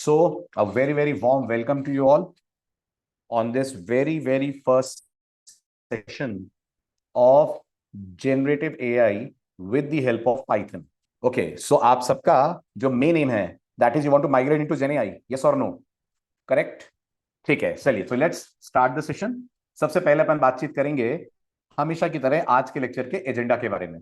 So, a very, very warm welcome to you all on this very, very first session of generative AI with the help of Python. Okay, so आप सबका जो main aim है that is you want to migrate into gen AI, yes और no? Correct? ठीक है, चलिए तो let's start the session. सबसे पहले अपन बातचीत करेंगे हमेशा की तरह आज के लेक्चर के एजेंडा के बारे में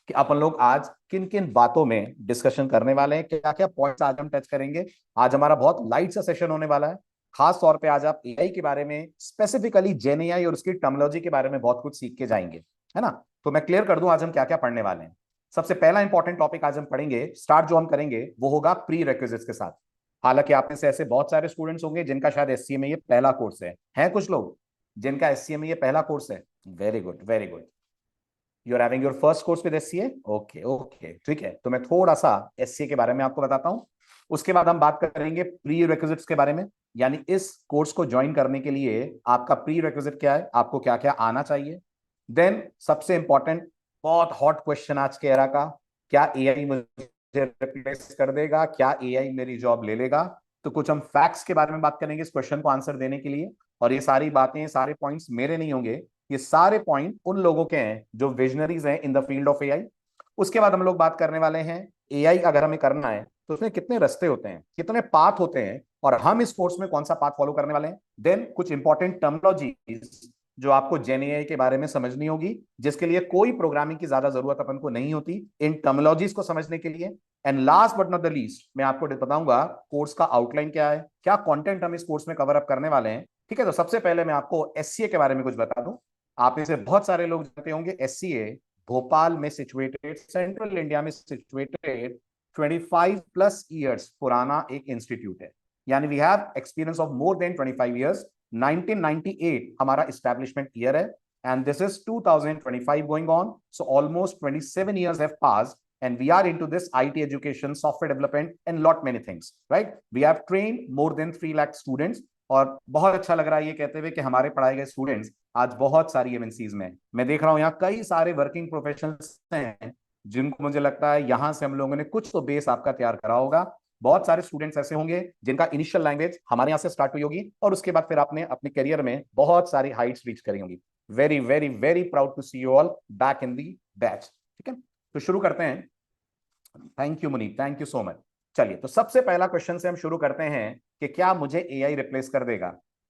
कि अपन लोग आज किन किन बातों में डिस्कशन करने वाले हैं, क्या क्या पॉइंट्स आज हम टच करेंगे। आज हमारा बहुत लाइट सा सेशन होने वाला है। खास तौर पे आज आप एआई के बारे में, स्पेसिफिकली जेन एआई और उसकी टर्मिनोलॉजी के बारे में बहुत कुछ सीख के जाएंगे, है ना? तो मैं क्लियर कर दूं आज हम क्या क्या पढ़ने वाले हैं। सबसे पहला इंपॉर्टेंट टॉपिक आज हम पढ़ेंगे, स्टार्ट जो हम करेंगे वो होगा प्री रिक्विजिट्स के साथ। हालांकि आप में से ऐसे बहुत सारे स्टूडेंट्स होंगे जिनका शायद एससीए में ये पहला कोर्स है कुछ लोग जिनका एससीए में ये पहला कोर्स है। Very good, very good. You are having your first course with SCA. Okay okay, ठीक है। तो मैं थोड़ा सा एससीए के बारे में आपको बताता हूं, उसके बाद हम बात करेंगे प्री रिक्विजिट्स के बारे में, यानी इस कोर्स को ज्वाइन करने के लिए आपका प्री रिक्विजिट क्या है, आपको क्या क्या आना चाहिए। देन सबसे इंपॉर्टेंट, बहुत हॉट क्वेश्चन आज के एरा का, क्या एआई मुझे रिप्लेस कर देगा, क्या एआई मेरी जॉब ले लेगा? तो कुछ हम फैक्ट्स के बारे में बात करेंगे इस क्वेश्चन को आंसर देने के लिए। और ये सारी बातें, सारे पॉइंट्स मेरे नहीं होंगे, ये सारे पॉइंट उन लोगों के हैं जो विजनरीज हैं in the field of AI. उसके बाद हम लोग बात करने वाले हैं एआई अगर हमें करना है तो उसमें कितने रास्ते होते हैं, कितने पाथ होते हैं, और हम इस कोर्स में कौन सा पाथ फॉलो करने वाले हैं। देन कुछ इंपॉर्टेंट टर्मिनोलॉजीज जो आपको जेन एआई के बारे में समझनी होगी, जिसके लिए कोई प्रोग्रामिंग की ज्यादा जरूरत अपन को नहीं होती इन टर्मिनोलॉजीज को समझने के लिए। And last but not the least, मैं आपको बताऊंगा कोर्स का आउटलाइन क्या है, क्या कंटेंट हम इस कोर्स में कवर अप करने वाले हैं। ठीक है, तो सबसे पहले मैं आपको एससीए के बारे में कुछ बता दूं। आप में से बहुत सारे लोग जानते होंगे एससीए भोपाल में सिचुएटेड, सेंट्रल इंडिया में सिचुएटेड 25 प्लस ईयर्स पुराना एक इंस्टीट्यूट है, यानी we have experience of more than 25 years. 1998 हमारा एस्टैब्लिशमेंट ईयर है and this is 2025 going on, so almost 27 years have passed and we are into this IT education, software development and lot many things, right? We have trained more than 3 lakh students और बहुत अच्छा लग रहा है ये कहते हुए कि हमारे पढ़ाए गए स्टूडेंट्स आज बहुत सारी एमएनसीज में, मैं देख रहा हूं यहाँ कई सारे वर्किंग प्रोफेशनल्स हैं जिनको मुझे लगता है यहां से हम लोगों ने कुछ तो बेस आपका तैयार करा होगा। बहुत सारे स्टूडेंट्स ऐसे होंगे जिनका इनिशियल लैंग्वेज हमारे यहाँ से स्टार्ट हुई होगी और उसके बाद फिर आपने अपने करियर में बहुत सारी हाइट्स रीच करी होंगी। Very very very proud to see you all back in the batch. ठीक है, तो शुरू करते हैं। Thank you Munib, thank you so much. चलिए, तो सबसे पहला क्वेश्चन से हम शुरू करते हैं कि क्या मुझे एआई रिप्लेस कर देगा।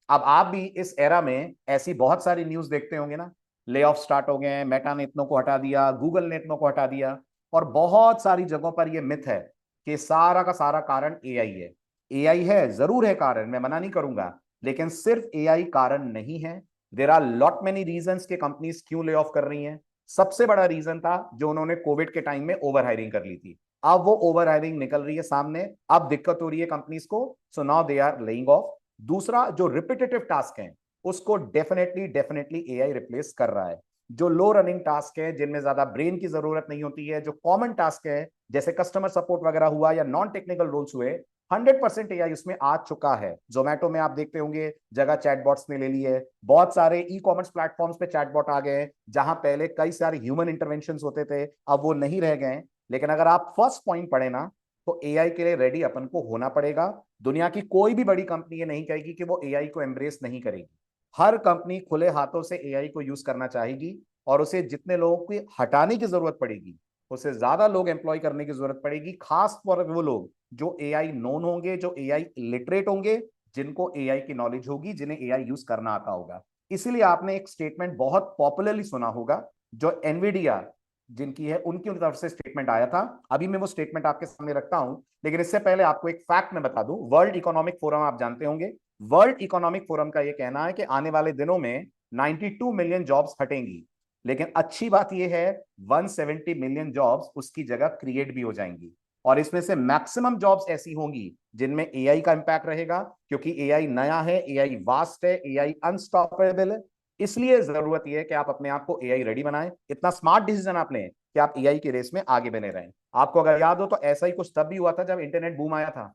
अब आप भी इस एरा में ऐसी बहुत सारी न्यूज देखते होंगे ना, ले ऑफ स्टार्ट हो गए हैं, मेटा ने इतनों को हटा दिया, गूगल ने इतनों को हटा दिया, और बहुत सारी जगहों पर यह मिथ है कि सारा का सारा कारण एआई है। एआई है, जरूर है कारण, मैं मना नहीं करूंगा, लेकिन सिर्फ एआई कारण नहीं है। There are lot many reasons के कंपनीज क्यों ले ऑफ कर रही हैं। सबसे बड़ा रीजन था जो उन्होंने कोविड के टाइम में ओवर हायरिंग कर ली थी। अब वो ओवर हायरिंग निकल रही है सामने, अब दिक्कत हो रही है कंपनीज को, so now they are laying off. दूसरा, जो रिपीटेटिव टास्क हैं उसको डेफिनेटली डेफिनेटली एआई रिप्लेस कर रहा है। जो लो रनिंग टास्क है, जिनमें ज्यादा ब्रेन की जरूरत नहीं होती है, जो कॉमन टास्क है जैसे कस्टमर सपोर्ट वगैरह हुआ या नॉन टेक्निकल रोल्स हुए, 100% एआई उसमें आ चुका है। जोमेटो में आप देखते होंगे जगह चैटबॉट्स ने ले ली है। बहुत सारे ई कॉमर्स प्लेटफॉर्म्स पे चैटबॉट आ गए हैं, जहां पहले कई सारे ह्यूमन इंटरवेंशंस होते थे, अब वो नहीं रह गए। लेकिन अगर आप फर्स्ट पॉइंट पढ़े ना, तो एआई के लिए रेडी अपन को होना पड़ेगा। दुनिया की कोई भी बड़ी कंपनी ये नहीं कहेगी कि वो एआई को एम्ब्रेस नहीं करेगी। हर कंपनी खुले हाथों से एआई को यूज करना चाहेगी, और उसे जितने लोगों की हटाने की जरूरत पड़ेगी उससे ज्यादा लोग एम्प्लॉय करने की जरूरत पड़ेगी। खास तौर पर वो लोग जो एआई नोन होंगे, जो एआई लिटरेट होंगे, जिनको एआई की नॉलेज होगी, जिन्हें एआई यूज करना आता होगा। इसीलिए आपने एक स्टेटमेंट बहुत पॉपुलरली सुना होगा जो एनवीडिया जिनकी है उनकी तरफ से स्टेटमेंट आया था। अभी मैं वो स्टेटमेंट आपके सामने रखता हूं, लेकिन इससे पहले आपको एक फैक्ट मैं बता दूं। वर्ल्ड इकोनॉमिक फोरम आप जानते होंगे, वर्ल्ड इकोनॉमिक फोरम का यह कहना है कि आने वाले दिनों में 92 मिलियन जॉब्स हटेंगी, लेकिन अच्छी बात यह है 170 मिलियन जॉब्स उसकी जगह क्रिएट भी हो जाएंगी। और इसमें से मैक्सिमम जॉब्स ऐसी होंगी जिनमें एआई का इंपैक्ट रहेगा, क्योंकि एआई नया है, एआई वास्ट है, एआई अनस्टॉपेबल है। इसलिए जरूरत यह है कि आप अपने आप को एआई रेडी बनाएं। इतना स्मार्ट डिसीजन आप लें कि आप एआई की रेस में आगे बने रहें। आपको अगर याद हो तो ऐसा ही कुछ तब भी हुआ था जब इंटरनेट बूम आया था।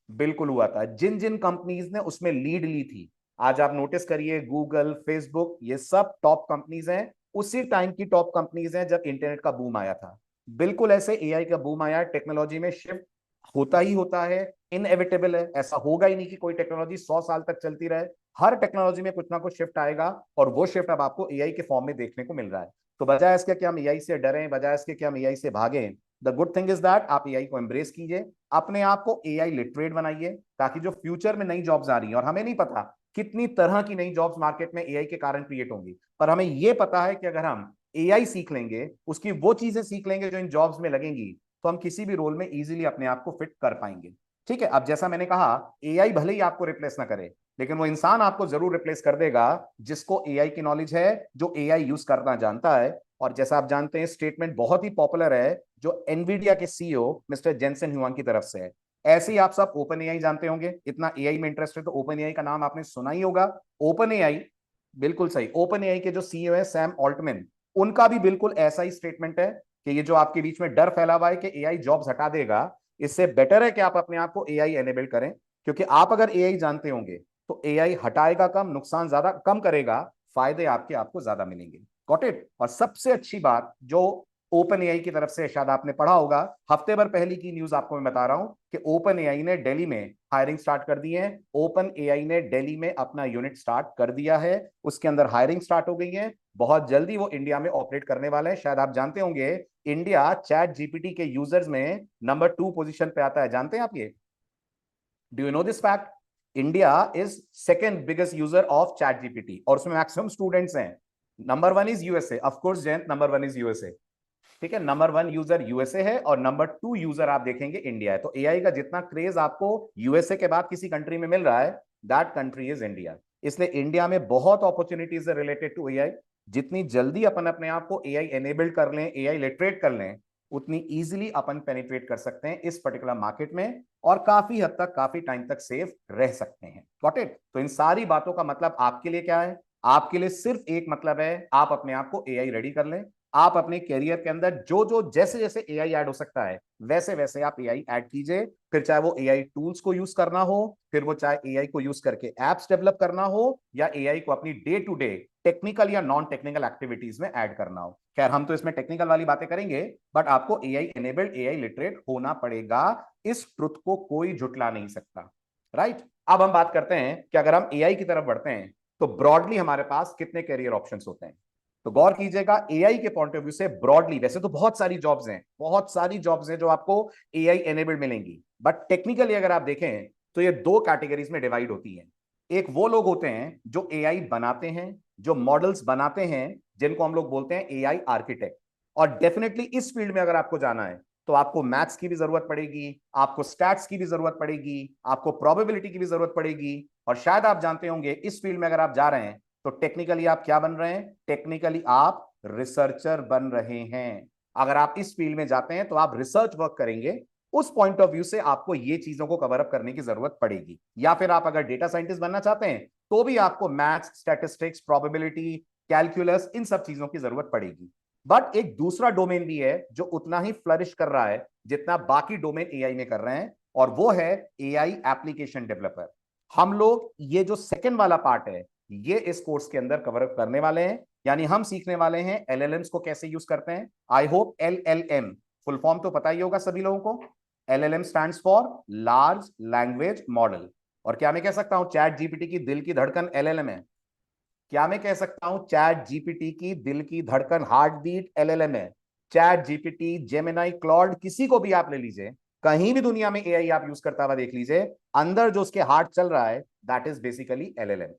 बिल्कुल हुआ था, जिन जिन कंपनीज ने उसमें लीड ली थी, आज आप नोटिस करिए गूगल, फेसबुक, ये सब टॉप कंपनीज हैं, उसी टाइम की टॉप कंपनीज हैं जब इंटरनेट का बूम आया था। बिल्कुल ऐसे एआई का बूम आया, टेक्नोलॉजी में शिफ्ट होता ही होता है। इनएविटेबल है, ऐसा होगा ही नहीं कि कोई टेक्नोलॉजी 100 साल तक चलती रहे। हर टेक्नोलॉजी में कुछ ना कुछ शिफ्ट आएगा, और वो शिफ्ट अब आपको एआई के फॉर्म में देखने को मिल रहा है। तो बजाय इसके कि हम एआई से डरें, बजाय इसके कि हम एआई से भागें, the good thing is that आप एआई को एम्ब्रेस कीजिए, अपने आप को एआई लिटरेट बनाइए, ताकि जो फ्यूचर में नई जॉब्स आ रही हैं, और हमें नहीं पता कितनी तरह की नई जॉब्स मार्केट में एआई के कारण क्रिएट होंगी, पर हमें यह पता है कि अगर हम एआई सीख लेंगे, उसकी वो चीजें सीख लेंगे जो इन जॉब्स में लगेंगी, तो हम किसी भी रोल में इजीली अपने आप को फिट कर पाएंगे। ठीक है, अब जैसा मैंने कहा, एआई भले ही आपको रिप्लेस ना करे, लेकिन वो इंसान आपको जरूर रिप्लेस कर देगा जिसको एआई की नॉलेज है, जो एआई यूज करना जानता है। और जैसा आप जानते हैं, स्टेटमेंट बहुत ही पॉपुलर है जो एनवीडिया के सीईओ मिस्टर जेनसन ह्यूआंग की तरफ से है। ऐसे ही आप सब ओपन एआई जानते होंगे, इतना एआई में इंटरेस्ट है तो ओपन एआई का नाम आपने सुना ही होगा। ओपन एआई, बिल्कुल सही, ओपन एआई के जो सीईओ है सैम ऑल्टमैन, उनका भी बिल्कुल ऐसा ही स्टेटमेंट है कि ये जो आपके बीच में डर फैला हुआ है कि एआई जॉब्स हटा देगा, इससे बेटर है कि आप अपने आप को एआई एनेबल करें। क्योंकि आप अगर एआई जानते होंगे तो एआई हटाएगा कम, नुकसान ज्यादा कम करेगा, फायदे आपके आपको ज्यादा मिलेंगे। Got it. और सबसे अच्छी बात जो ओपन एआई की तरफ से शायद आपने पढ़ा होगा, हफ्ते भर पहले की न्यूज आपको मैं बता रहा हूं कि ओपन एआई ने दिल्ली में हायरिंग स्टार्ट कर दी है। ओपन एआई ने दिल्ली में अपना यूनिट स्टार्ट कर दिया है, उसके अंदर हायरिंग स्टार्ट हो गई है, बहुत जल्दी वो इंडिया में ऑपरेट करने वाले हैं। शायद आप जानते होंगे, इंडिया चैट जीपीटी के यूजर्स में नंबर 2 पोजीशन पे आता है, जानते हैं आप ये? Do you know this fact? India is second biggest user of chat GPT, और उसमें मैक्सिमम स्टूडेंट्स हैं। Number 1 is USA, of course Jayant, number 1 is USA. ठीक है, नंबर 1 यूजर यूएसए है, और नंबर 2 यूजर आप देखेंगे इंडिया है। तो एआई का जितना क्रेज आपको यूएसए के बाद किसी कंट्री में मिल रहा है, दैट कंट्री इज इंडिया। इसलिए इंडिया में बहुत अपॉर्चुनिटीज है रिलेटेड टू एआई। जितनी जल्दी अपन अपने आप को एआई एनेबल्ड कर लें, एआई लिटरेट कर लें, उतनी इजीली अपन पेनिट्रेट कर सकते हैं इस पर्टिकुलर मार्केट में, और काफी हद तक, काफी टाइम तक सेफ रह सकते हैं। Got it. तो इन सारी बातों का मतलब आपके लिए क्या है? आपके लिए सिर्फ एक मतलब है, आप अपने आप को एआई रेडी कर लें। आप अपने करियर के अंदर जो जो जैसे जैसे एआई ऐड हो सकता है, वैसे वैसे आप एआई ऐड कीजिए। फिर चाहे वो एआई टूल्स को यूज करना हो, फिर वो चाहे एआई को यूज करके एप्स डेवलप करना हो, या एआई को अपनी डे टू डे टेक्निकल या नॉन टेक्निकल एक्टिविटीज में ऐड करना हो। खैर, हम तो इसमें टेक्निकल वाली बातें करेंगे, बट आपको एआई एनेबल्ड, एआई लिटरेट होना पड़ेगा। इस ट्रुथ को कोई झुटला नहीं सकता। राइट। अब हम बात करते हैं कि अगर हम एआई की तरफ बढ़ते हैं तो ब्रॉडली हमारे पास कितने करियर ऑप्शंस होते हैं। तो गौर कीजिएगा, एआई के पॉइंट ऑफ व्यू से ब्रॉडली वैसे तो बहुत सारी जॉब्स हैं, बहुत सारी जॉब्स हैं जो आपको एआई एनेबल्ड मिलेंगी, बट टेक्निकली अगर आप देखें तो ये दो कैटेगरीज में डिवाइड होती हैं। एक वो लोग होते हैं जो एआई बनाते हैं, जो मॉडल्स बनाते हैं, जिनको हम लोग बोलते हैं एआई आर्किटेक्ट। और डेफिनेटली इस फील्ड में अगर आपको जाना है तो आपको मैथ्स की भी जरूरत पड़ेगी, आपको स्टैट्स की भी जरूरत पड़ेगी, आपको प्रोबेबिलिटी की भी जरूरत पड़ेगी। और शायद आप जानते होंगे, इस फील्ड में अगर आप जा रहे हैं तो टेक्निकली आप क्या बन रहे हैं? टेक्निकली आप रिसर्चर बन रहे हैं। अगर आप इस फील्ड में जाते हैं तो आप रिसर्च वर्क करेंगे। उस पॉइंट ऑफ व्यू से आपको ये चीजों को कवर अप करने की जरूरत पड़ेगी। या फिर आप अगर डेटा साइंटिस्ट बनना चाहते हैं तो भी आपको मैथ्स, स्टैटिस्टिक्स, प्रोबेबिलिटी, कैलकुलस, इन सब चीजों की जरूरत पड़ेगी। बट एक दूसरा डोमेन भी है जो उतना ही फ्लरिश कर रहा है जितना बाकी डोमेन एआई में कर रहे हैं, और वो है एआई एप्लीकेशन डेवलपर। हम लोग ये जो सेकंड वाला पार्ट है, ये इस कोर्स के अंदर कवर करने वाले हैं। यानी हम सीखने वाले हैं एलएलएम्स को कैसे यूज करते हैं। I hope LLM full form तो पता ही होगा सभी लोगों को। LLM stands for large language model. और क्या मैं कह सकता हूं चैट जीपीटी की दिल की धड़कन एलएलएम है? क्या मैं कह सकता हूं चैट जीपीटी की दिल की धड़कन, हार्ट बीट एलएलएम है? चैट जीपीटी, जेमिनाई, क्लॉड, किसी को भी आप ले लीजिए, कहीं भी दुनिया में एआई आप यूज करता हुआ देख लीजिए, अंदर जो उसके हार्ट चल रहा है, दैट इज बेसिकली एलएलएम।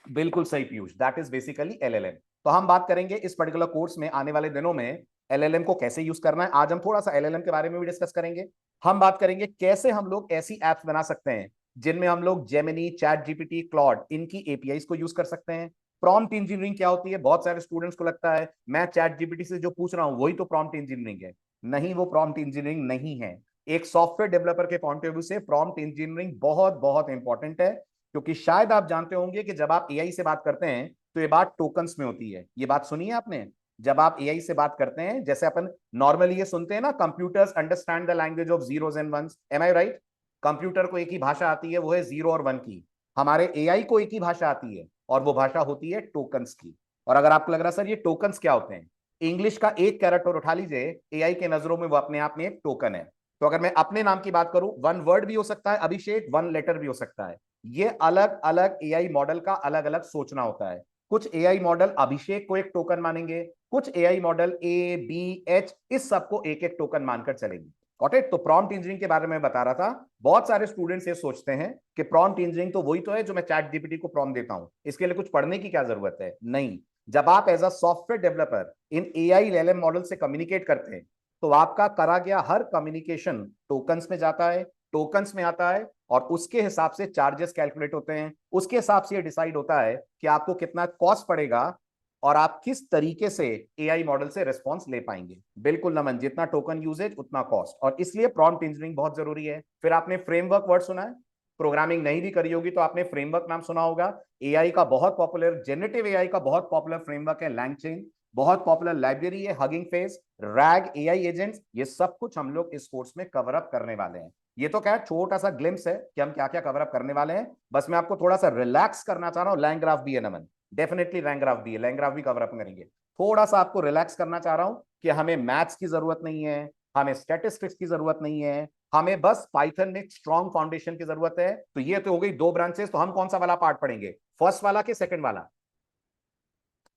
बिल्कुल सही Piyush, that is basically LLM. तो हम बात करेंगे इस पर्टिकुलर कोर्स में आने वाले दिनों में एलएलएम को कैसे यूज करना है। आज हम थोड़ा सा एलएलएम के बारे में भी डिस्कस करेंगे। हम बात करेंगे कैसे हम लोग ऐसी एप्स बना सकते हैं जिनमें हम लोग जेमिनी, चैट जीपीटी, क्लॉड, इनकी एपीआईज को यूज कर सकते हैं। प्रॉम्प्ट इंजीनियरिंग क्या होती है? बहुत सारे स्टूडेंट्स को लगता है मैं चैट जीपीटी से जो पूछ रहा हूं वही तो प्रॉम्प्ट इंजीनियरिंग है। नहीं, वो प्रॉम्प्ट इंजीनियरिंग नहीं है। एक सॉफ्टवेयर डेवलपर के पॉइंट ऑफ व्यू से प्रॉम्प्ट इंजीनियरिंग बहुत बहुत इंपॉर्टेंट है। क्योंकि शायद आप जानते होंगे कि जब आप एआई से बात करते हैं तो ये बात टोकन्स में होती है। ये बात सुनी है आपने? जब आप एआई से बात करते हैं, जैसे अपन नॉर्मली ये सुनते हैं ना, computers understand the language of zeros and ones, am I right? Computer को एक ही भाषा आती है, वो है जीरो और वन की। हमारे एआई को एक ही भाषा आती है, और वो भाषा होती है टोकन्स की। और अगर आपको लग रहा है सर ये टोकन्स क्या होते हैं, इंग्लिश का एक कैरेक्टर उठा लीजिए, एआई के नजरों में वो अपने आप में एक टोकन है। तो अगर मैं अपने नाम की बात करूं, वन वर्ड भी हो सकता है अभिषेक, वन लेटर भी हो सकता है। ये अलग अलग एआई मॉडल का अलग अलग सोचना होता है। कुछ एआई मॉडल अभिषेक को एक टोकन मानेंगे, कुछ AI model A B H इस सबको एक एक टोकन मानकर चलेंगे। Got it? तो प्रॉम्प्ट इंजीनियरिंग के बारे में बता रहा था। बहुत सारे स्टूडेंट्स ये सोचते हैं कि प्रॉम्प्ट इंजीनियरिंग तो वही तो है जो मैं चैट जीपीटी को प्रॉम्प्ट देता हूं, इसके लिए कुछ पढ़ने की क्या जरूरत है? नहीं। जब आप as a software developer in AI LM model से कम्युनिकेट करते हैं, तो आपका करा गया हर कम्युनिकेशन टोकन्स में जाता है, टोकन्स में आता है, और उसके हिसाब से चार्जेस कैलकुलेट होते हैं। उसके हिसाब से ये डिसाइड होता है कि आपको कितना कॉस्ट पड़ेगा और आप किस तरीके से एआई मॉडल से रिस्पॉन्स ले पाएंगे। बिल्कुल नमन, जितना टोकन यूजेज उतना कॉस्ट, और इसलिए प्रॉम्प्ट इंजीनियरिंग बहुत जरूरी है। फिर आपने फ्रेमवर्क वर्ड सुना है, प्रोग्रामिंग नहीं भी करी होगी तो आपने फ्रेमवर्क नाम सुना होगा। एआई का बहुत पॉपुलर, जेनरेटिव एआई का बहुत पॉपुलर फ्रेमवर्क है लैंगचेन, बहुत पॉपुलर लाइब्रेरी है hugging face, rag, AI agents. ये सब कुछ हम लोग इस कोर्स में कवर अप करने वाले हैं। ये तो क्या छोटा सा ग्लिम्स है कि हम क्या क्या कवर अप करने वाले हैं। बस मैं आपको थोड़ा सा रिलैक्स करना चाह रहा हूं। लैंग्राफ भी है नमन, डेफिनेटली लैंग्राफ भी है, लैंग्राफ भी कवर अप करेंगे। थोड़ा सा आपको रिलैक्स करना चाह रहा हूं कि हमें मैथ्स की जरूरत नहीं है, हमें स्टैटिस्टिक्स की जरूरत नहीं है, हमें बस पाइथन में स्ट्रॉन्ग फाउंडेशन की जरूरत है। तो ये तो हो गई दो ब्रांचेस। तो हम कौन सा वाला पार्ट पढ़ेंगे, फर्स्ट वाला कि सेकंड वाला?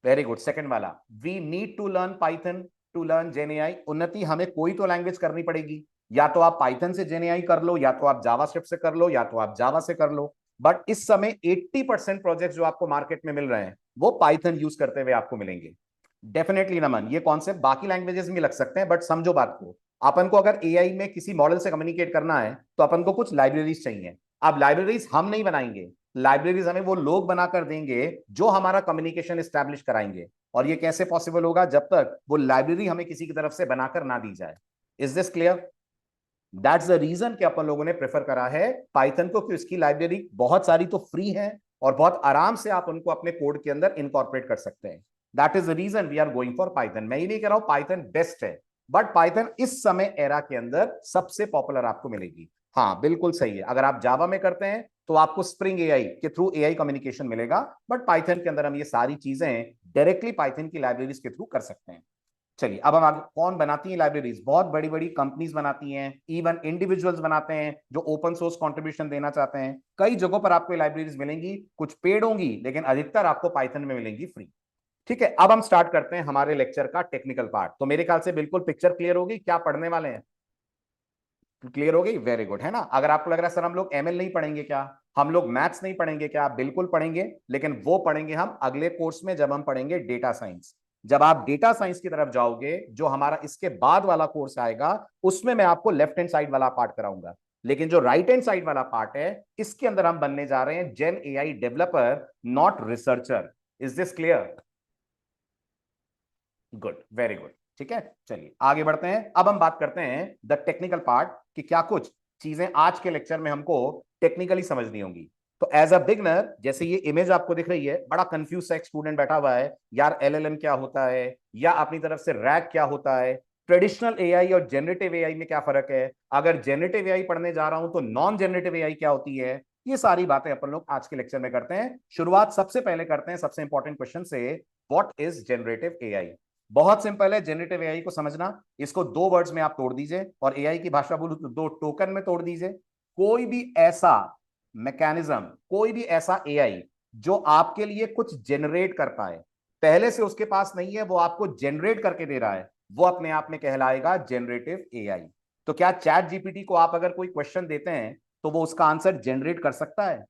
वेरी गुड, सेकंड वाला। We need to learn Python to learn gen AI. Unnati, हमें कोई तो लैंग्वेज करनी पड़ेगी। या तो आप पाइथन से जेन एआई कर लो, या तो आप जावास्क्रिप्ट से कर लो, या तो आप जावा से कर लो। बट इस समय 80% प्रोजेक्ट जो आपको मार्केट में मिल रहे हैं वो पाइथन यूज करते हुए आपको मिलेंगे। डेफिनेटली नमन, ये कॉन्सेप्ट बाकी लैंग्वेजेस में लग सकते हैं, बट समझो बात को। अपन को अगर एआई में किसी मॉडल से कम्युनिकेट करना है तो अपन को कुछ लाइब्रेरीज चाहिए। अब लाइब्रेरीज हम नहीं बनाएंगे, लाइब्रेरीज हमें वो लोग बनाकर देंगे जो हमारा कम्युनिकेशन एस्टैब्लिश कराएंगे। और ये कैसे पॉसिबल होगा जब तक वो लाइब्रेरी हमें किसी की तरफ से बनाकर ना दी जाए। Is this clear? That's the reason कि अपन लोगों ने प्रेफर करा है पाइथन को, कि उसकी लाइब्रेरी बहुत सारी तो फ्री है और बहुत आराम से आप उनको अपने कोड के अंदर इनकॉर्पोरेट कर सकते हैं। That is the reason we are going for Python. मैं ये नहीं कह रहा हूं पाइथन बेस्ट है, बट पाइथन इस समय एरा के अंदर सबसे पॉपुलर आपको मिलेगी। हाँ बिल्कुल सही है, अगर आप जावा में करते हैं तो आपको स्प्रिंग एआई के थ्रू एआई कम्युनिकेशन मिलेगा, बट पाइथन के अंदर हम ये सारी चीजें डायरेक्टली पाइथन की लाइब्रेरीज के थ्रू कर सकते हैं। चलिए अब हम आगे, कौन बनाती है लाइब्रेरीज? बहुत बड़ी बड़ी कंपनीज बनाती हैं, इवन इंडिविजुअल्स बनाते हैं जो ओपन सोर्स कंट्रीब्यूशन देना चाहते हैं। कई जगहों पर आपको लाइब्रेरीज मिलेंगी, कुछ पेड होंगी लेकिन अधिकतर आपको पाइथन में मिलेंगी फ्री। ठीक है, अब हम स्टार्ट करते हैं हमारे लेक्चर का टेक्निकल पार्ट। तो मेरे ख्याल से बिल्कुल पिक्चर क्लियर होगी क्या पढ़ने वाले हैं। क्लियर हो गई? वेरी गुड, है ना? अगर आपको लग रहा है सर हम लोग एमएल नहीं पढ़ेंगे क्या, हम लोग मैथ्स नहीं पढ़ेंगे क्या, बिल्कुल पढ़ेंगे, लेकिन वो पढ़ेंगे हम अगले कोर्स में जब हम पढ़ेंगे डेटा साइंस। जब आप डेटा साइंस की तरफ जाओगे, जो हमारा इसके बाद वाला कोर्स आएगा, उसमें मैं आपको लेफ्ट हैंड साइड वाला पार्ट कराऊंगा। लेकिन जो राइट हैंड साइड वाला पार्ट है, इसके अंदर हम बनने जा रहे हैं gen AI developer, not researcher. Is this clear? Good, very good. ठीक है, चलिए आगे बढ़ते हैं। अब हम बात करते हैं द टेक्निकल पार्ट, कि क्या कुछ चीजें आज के लेक्चर में हमको टेक्निकली समझनी होंगी। तो एज अ बिगनर, जैसे ये इमेज आपको दिख रही है, बड़ा कंफ्यूज सा एक स्टूडेंट बैठा हुआ है, यार एलएलएम क्या होता है, या अपनी तरफ से रैग क्या होता है, ट्रेडिशनल एआई और जनरेटिव एआई में क्या फर्क है, अगर जनरेटिव एआई पढ़ने जा रहा हूं तो नॉन जनरेटिव एआई क्या होती है। ये सारी बातें अपन लोग आज के लेक्चर में करते हैं। शुरुआत सबसे पहले करते हैं सबसे इंपॉर्टेंट क्वेश्चन से, व्हाट इज जनरेटिव एआई? बहुत सिंपल है जनरेटिव एआई को समझना। इसको दो वर्ड्स में आप तोड़ दीजिए, और एआई की भाषा बोलूं तो दो टोकन में तोड़ दीजिए। कोई भी ऐसा मैकेनिज्म, कोई भी ऐसा एआई जो आपके लिए कुछ जनरेट कर पाए, पहले से उसके पास नहीं है, वो आपको जनरेट करके दे रहा है, वो अपने आप में कहलाएगा जनरेटिव एआई। तो क्या चैट जीपीटी को आप अगर कोई क्वेश्चन देते हैं तो वो उसका आंसर जनरेट कर सकता है?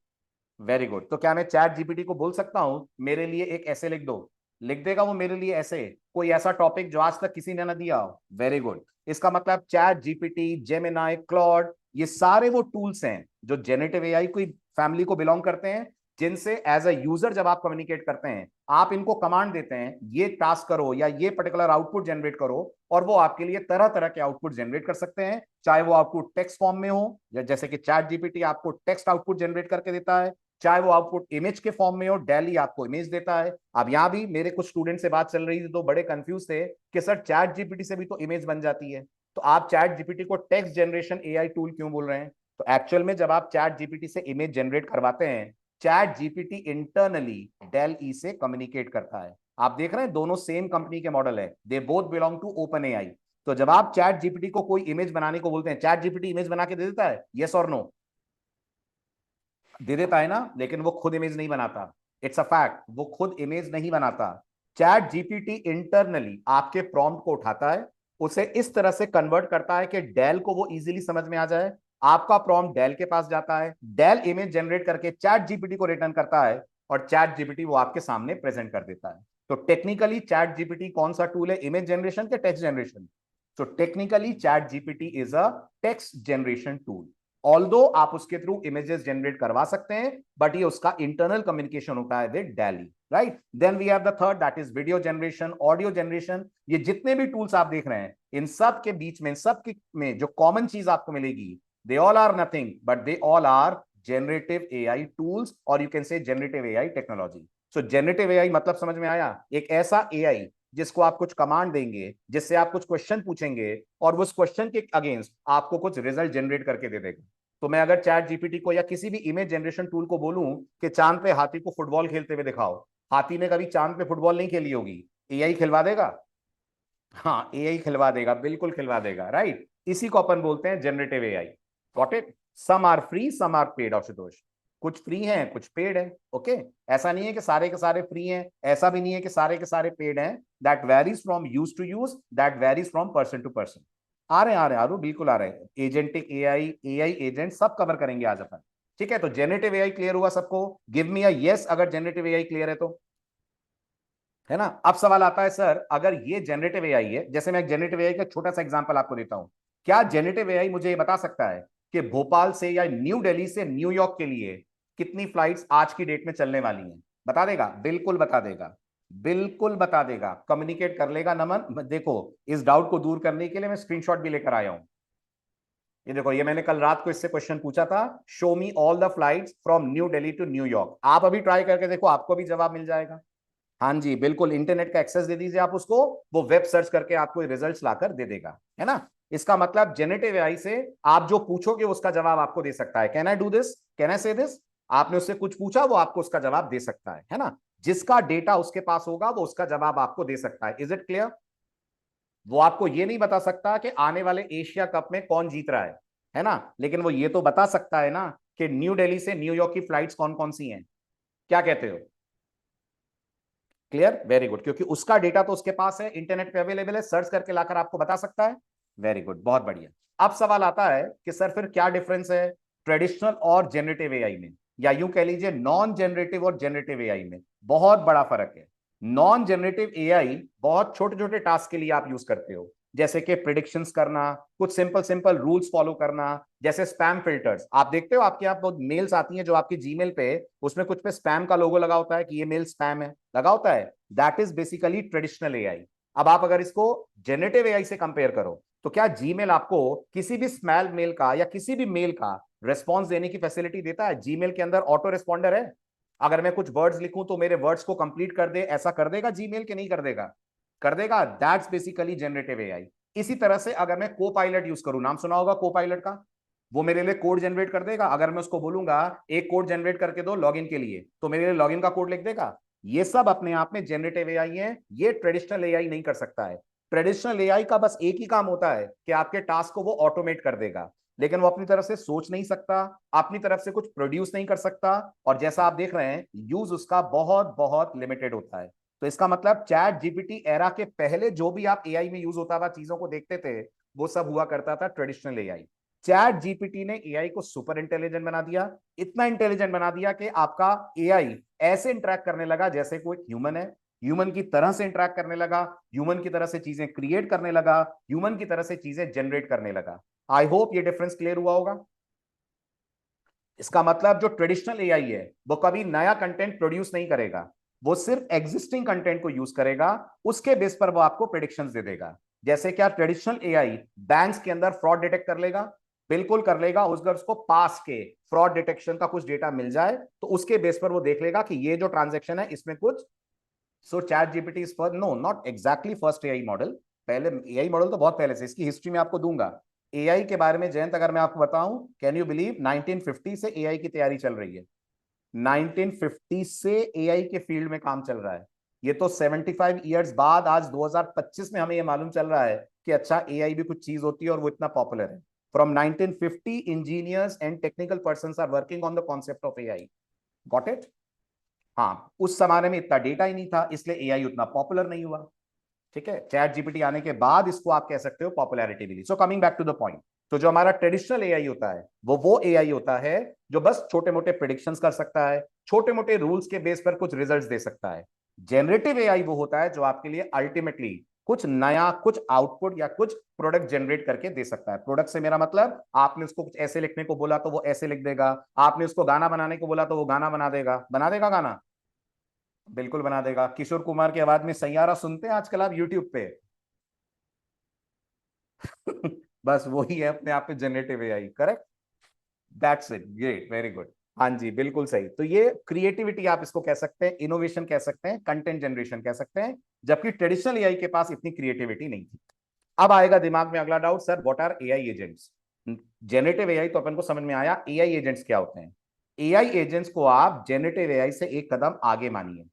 Very good. तो क्या मैं चैट जीपीटी को बोल सकता हूं मेरे लिए एक ऐसे लिख दो, लिख देगा वो मेरे लिए ऐसे, कोई ऐसा टॉपिक जो आज तक किसी ने ना दिया हो? Very good. इसका मतलब चैट जीपीटी, जेमिनाई, क्लॉड, ये सारे वो टूल्स हैं जो जेनेटिव एआई की फैमिली को बिलोंग करते हैं, जिनसे एज अ यूजर जब आप कम्युनिकेट करते हैं, आप इनको कमांड देते हैं ये टास्क करो या ये पर्टिकुलर आउटपुट जनरेट करो, और वो आपके लिए तरह तरह के आउटपुट जनरेट कर सकते हैं। चाहे वो आउटपुट टेक्स्ट फॉर्म में हो, जैसे कि चैट जीपीटी आपको टेक्स्ट आउटपुट जनरेट करके देता है, चाहे वो आउटपुट इमेज के फॉर्म में हो, डेली आपको इमेज देता है। अब यहां भी मेरे कुछ स्टूडेंट से बात चल रही थी तो बड़े कंफ्यूज थे कि सर चैट जीपीटी से भी तो इमेज बन जाती है, तो आप चैट जीपीटी को टेक्स्ट जनरेशन एआई टूल क्यों बोल रहे हैं? तो एक्चुअल में जब आप चैट जीपीटी से इमेज जनरेट करवाते हैं, chat GPT internally DALL E से कम्युनिकेट करता है। आप देख रहे हैं दोनों सेम कंपनी के मॉडल है, they both belong to Open AI. तो जब आप चैट जीपीटी को कोई इमेज बनाने को बोलते हैं, चैट जीपीटी इमेज बना के दे देता है, यस और नो? दे देता है ना, लेकिन वो खुद इमेज नहीं बनाता। इट्स अ फैक्ट, वो खुद इमेज नहीं बनाता। चैट जीपीटी इंटरनली आपके प्रॉम्प्ट को उठाता है, उसे इस तरह से कन्वर्ट करता है कि डेल को वो इजीली समझ में आ जाए। आपका प्रॉम्प्ट डेल के पास जाता है, डेल इमेज जनरेट करके चैट जीपीटी को रिटर्न करता है, और चैट जीपीटी वो आपके सामने प्रेजेंट कर देता है। तो टेक्निकली चैट जीपीटी कौन सा टूल है, इमेज जनरेशन के टेक्स्ट जनरेशन? तो technically chat GPT is a text generation tool. Although आप उसके थ्रू इमेजेस जनरेट करवा सकते हैं, बट ये उसका इंटरनल कम्युनिकेशन होता है with DALL E, right? Then we have the third, that is video generation, audio generation. ये जितने भी टूल्स आप देख रहे हैं, इन सब के बीच में, सब के में जो कॉमन चीज आपको मिलेगी, they all are nothing but they all are generative AI tools, और you can say generative AI technology. So generative AI मतलब समझ में आया? एक ऐसा एआई जिसको आप कुछ कमांड देंगे, जिससे आप कुछ क्वेश्चन पूछेंगे, और उस क्वेश्चन के अगेंस्ट आपको कुछ रिजल्ट जनरेट करके दे देगा। तो मैं अगर चैट जीपीटी को या किसी भी इमेज जनरेशन टूल को बोलूं कि चांद पे हाथी को फुटबॉल खेलते हुए दिखाओ, हाथी ने कभी चांद पे फुटबॉल नहीं खेली होगी, एआई खिलवा देगा? हाँ, एआई खिलवा देगा, बिल्कुल खिलवा देगा, राइट? इसी को अपन बोलते हैं generative AI. Got it? Some are free, some are paid, Ashutosh. कुछ फ्री हैं, कुछ पेड है, ओके? ऐसा नहीं है कि सारे के सारे फ्री हैं, ऐसा भी नहीं है कि सारे के सारे पेड हैं। That varies from use to use, that varies from person to person. आ रहे हैं आरू, बिल्कुल आ रहे हैं। एजेंटिक एआई, एआई एजेंट, सब कवर करेंगे आज अपन। ठीक है, तो जनरेटिव एआई क्लियर हुआ सबको? गिव मी अ यस अगर जनरेटिव एआई क्लियर है तो, है ना? अब सवाल आता है, सर अगर ये जनरेटिव एआई है, जैसे मैं एक जनरेटिव एआई का छोटा सा एग्जांपल आपको देता हूं, क्या जनरेटिव एआई मुझे ये बता सकता है कि भोपाल से या न्यू दिल्ली से न्यूयॉर्क के लिए कितनी फ्लाइट्स आज की डेट में चलने वाली हैं? बता देगा? बिल्कुल बता देगा, बिल्कुल बता देगा, कम्युनिकेट कर लेगा। नमन देखो, इस डाउट को दूर करने के लिए मैं स्क्रीनशॉट भी लेकर आया हूं। ये देखो, ये मैंने कल रात को इससे क्वेश्चन पूछा था, show me all the flights from New Delhi to New York. आप अभी ट्राई करके देखो, आपको भी जवाब मिल जाएगा। हाँ जी, बिल्कुल, इंटरनेट का एक्सेस दे दीजिए आप उसको, वो वेब सर्च करके आपको रिजल्ट्स लाकर दे देगा, है ना? इसका मतलब जेनेटिव एआई से आप जो पूछोगे उसका जवाब आपको दे सकता है। Can I do this, can I से दिस? आपने उससे कुछ पूछा, वो आपको उसका जवाब दे सकता है ना? जिसका डेटा उसके पास होगा वो उसका जवाब आपको दे सकता है। Is it clear? वो आपको ये नहीं बता सकता कि आने वाले एशिया कप में कौन जीत रहा है ना? लेकिन वो ये तो बता सकता है ना कि न्यू दिल्ली से न्यूयॉर्क की फ्लाइट्स कौन कौन सी हैं। क्या कहते हो? क्लियर? वेरी गुड, क्योंकि उसका डेटा तो उसके पास है, इंटरनेट पे अवेलेबल है, सर्च करके लाकर आपको बता सकता है। वेरी गुड, बहुत बढ़िया। अब सवाल आता है कि सर फिर क्या डिफरेंस है ट्रेडिशनल और जनरेटिव एआई में, या यूं कह लीजिए नॉन जनरेटिव और जनरेटिव एआई में? बहुत बड़ा फर्क है। नॉन जनरेटिव एआई बहुत छोटे छोटे टास्क के लिए आप यूज करते हो, जैसे कि प्रिडिक्शंस करना, कुछ सिंपल सिंपल रूल्स फॉलो करना, जैसे स्पैम फिल्टर्स। आप देखते हो आपके यहाँ बहुत मेल्स आती हैं जो आपकी जीमेल पे, उसमें कुछ पे स्पैम का लोगो लगा होता है कि ये मेल स्पैम है, लगा होता है। That is basically traditional AI. अब आप अगर इसको जेनेटिव एआई से कंपेयर करो, तो क्या जीमेल आपको किसी भी स्मैल मेल का या किसी भी मेल का रिस्पॉन्स देने की फैसिलिटी देता है? जीमेल के अंदर ऑटो रिस्पॉन्डर है, अगर मैं कुछ वर्ड्स लिखूं तो मेरे वर्ड्स को कंप्लीट कर दे, ऐसा कर देगा जीमेल के नहीं कर देगा? कर देगा। That's basically generative AI. इसी तरह से अगर मैं को पायलट यूज करूं, नाम सुना होगा को पायलट का, वो मेरे लिए कोड जनरेट कर देगा। अगर मैं उसको बोलूंगा एक कोड जनरेट करके दो लॉगिन के लिए, तो मेरे लिए लॉगिन का कोड लिख देगा। ये सब अपने आप में जनरेटिव एआई है, ये ट्रेडिशनल एआई नहीं कर सकता है। ट्रेडिशनल एआई का बस एक ही काम होता है कि आपके टास्क को वो ऑटोमेट कर देगा, लेकिन वो अपनी तरफ से सोच नहीं सकता, अपनी तरफ से कुछ प्रोड्यूस नहीं कर सकता, और जैसा आप देख रहे हैं यूज उसका बहुत बहुत लिमिटेड होता है। तो इसका मतलब चैट जीपीटी एरा के पहले जो भी आप एआई में यूज होता था, चीजों को देखते थे, वो सब हुआ करता था ट्रेडिशनल एआई। चैट जीपीटी ने एआई को सुपर इंटेलिजेंट बना दिया, इतना इंटेलिजेंट बना दिया कि आपका एआई ऐसे इंटरेक्ट करने लगा जैसे कोई ह्यूमन है, ह्यूमन की तरह से इंटरेक्ट करने लगा, ह्यूमन की तरह से चीजें क्रिएट करने लगा, ह्यूमन की तरह से चीजें जनरेट करने लगा। आई होप ये डिफरेंस क्लियर हुआ होगा। इसका मतलब जो ट्रेडिशनल एआई है वो कभी नया कंटेंट प्रोड्यूस नहीं करेगा, वो सिर्फ एग्जिस्टिंग कंटेंट को यूज करेगा, उसके बेस पर वो आपको प्रेडिक्शंस दे देगा। जैसे क्या ट्रेडिशनल एआई बैंक्स के अंदर फ्रॉड डिटेक्ट कर लेगा? बिल्कुल कर लेगा। अगर उसको पास के फ्रॉड डिटेक्शन का कुछ डेटा मिल जाए, तो उसके बेस पर वो देख लेगा कि ये जो ट्रांजेक्शन है इसमें कुछ। So chat GPT is first, no not exactly first AI model, पहले एआई मॉडल तो बहुत पहले से, इसकी हिस्ट्री में आपको दूंगा। एआई के बारे में जयंत अगर मैं आपको बताऊं, कैन यू बिलीव 1950 से एआई की तैयारी चल रही है। 1950 से एआई के फील्ड में काम चल रहा है। ये तो 75 इयर्स बाद आज 2025 में हमें ये मालूम चल रहा है कि अच्छा एआई भी कुछ चीज होती है और वो इतना पॉपुलर है। From 1950 engineers and technical persons are working on the concept of AI. Got it? हाँ, उस जमाने में इतना डेटा ही नहीं था, इसलिए एआई उतना पॉपुलर नहीं हुआ। ठीक है, चैट जीपीटी आने के बाद इसको आप कह सकते हो पॉपुलैरिटी मिली। So coming back to the point, तो जो हमारा ट्रेडिशनल एआई होता है वो एआई होता है जो बस छोटे मोटे प्रिडिक्शंस कर सकता है, छोटे मोटे रूल्स के बेस पर कुछ रिजल्ट्स दे सकता है। जेनरेटिव एआई वो होता है जो आपके लिए अल्टीमेटली कुछ नया, कुछ आउटपुट या कुछ प्रोडक्ट जनरेट करके दे सकता है। प्रोडक्ट से मेरा मतलब, आपने उसको कुछ ऐसे लिखने को बोला तो वो ऐसे लिख देगा, आपने उसको गाना बनाने को बोला तो वो गाना बना देगा गाना, बिल्कुल बना देगा। किशोर कुमार की आवाज में सैयारा सुनते हैं आजकल आप यूट्यूब पे? बस वही है अपने आप में generative AI. Correct, that's it, great, very good. हाँ जी, बिल्कुल सही। तो ये क्रिएटिविटी आप इसको कह सकते हैं, इनोवेशन कह सकते हैं, कंटेंट जनरेशन कह सकते हैं, जबकि ट्रेडिशनल एआई के पास इतनी क्रिएटिविटी नहीं थी। अब आएगा दिमाग में अगला doubt, sir what are AI agents? Generative AI तो अपन को समझ में आया, एआई एजेंट्स क्या होते हैं? एआई एजेंट्स को आप जेनरेटिव एआई से एक कदम आगे मानिए।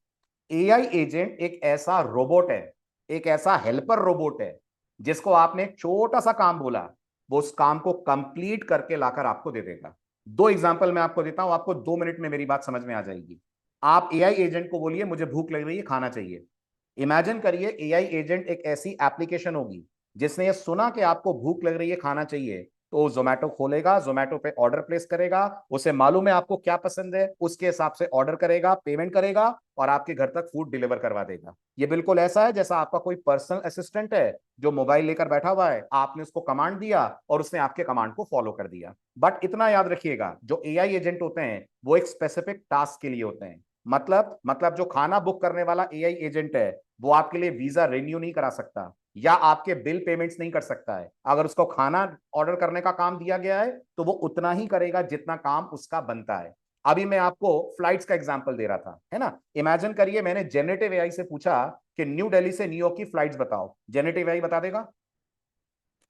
एआई एजेंट एक ऐसा रोबोट है, एक ऐसा हेल्पर रोबोट है, जिसको आपने एक छोटा सा काम बोला, वो उस काम को कंप्लीट करके लाकर आपको दे देगा। दो एग्जांपल मैं आपको देता हूं, आपको 2 मिनट में मेरी बात समझ में आ जाएगी। आप एआई एजेंट को बोलिए मुझे भूख लग रही है, खाना चाहिए। इमेजिन करिए एआई एजेंट एक ऐसी एप्लीकेशन होगी जिसने ये सुना कि आपको भूख लग रही है, खाना चाहिए, तो जोमेटो खोलेगा, जोमेटो पे ऑर्डर प्लेस करेगा, उसे मालूम है आपको क्या पसंद है, उसके हिसाब से ऑर्डर करेगा, पेमेंट करेगा और आपके घर तक फूड डिलीवर करवा देगा। ये बिल्कुल ऐसा है जैसा आपका कोई पर्सनल असिस्टेंट है जो मोबाइल लेकर बैठा हुआ है, आपने उसको कमांड दिया और उसने आपके कमांड को फॉलो कर दिया। बट इतना याद रखिएगा, जो एआई एजेंट होते हैं वो एक स्पेसिफिक टास्क के लिए होते हैं। मतलब जो खाना बुक करने वाला एआई एजेंट है वो आपके लिए वीजा रिन्यू नहीं करा सकता या आपके बिल पेमेंट्स नहीं कर सकता है। अगर उसको खाना ऑर्डर करने का काम दिया गया है तो वो उतना ही करेगा जितना काम उसका बनता है। अभी मैं आपको फ्लाइट्स का एग्जांपल दे रहा था, है ना? इमेजिन करिए मैंने जेनरेटिव एआई से पूछा कि न्यू दिल्ली से न्यूयॉर्क की फ्लाइट्स बताओ, जेनरेटिव एआई बता देगा,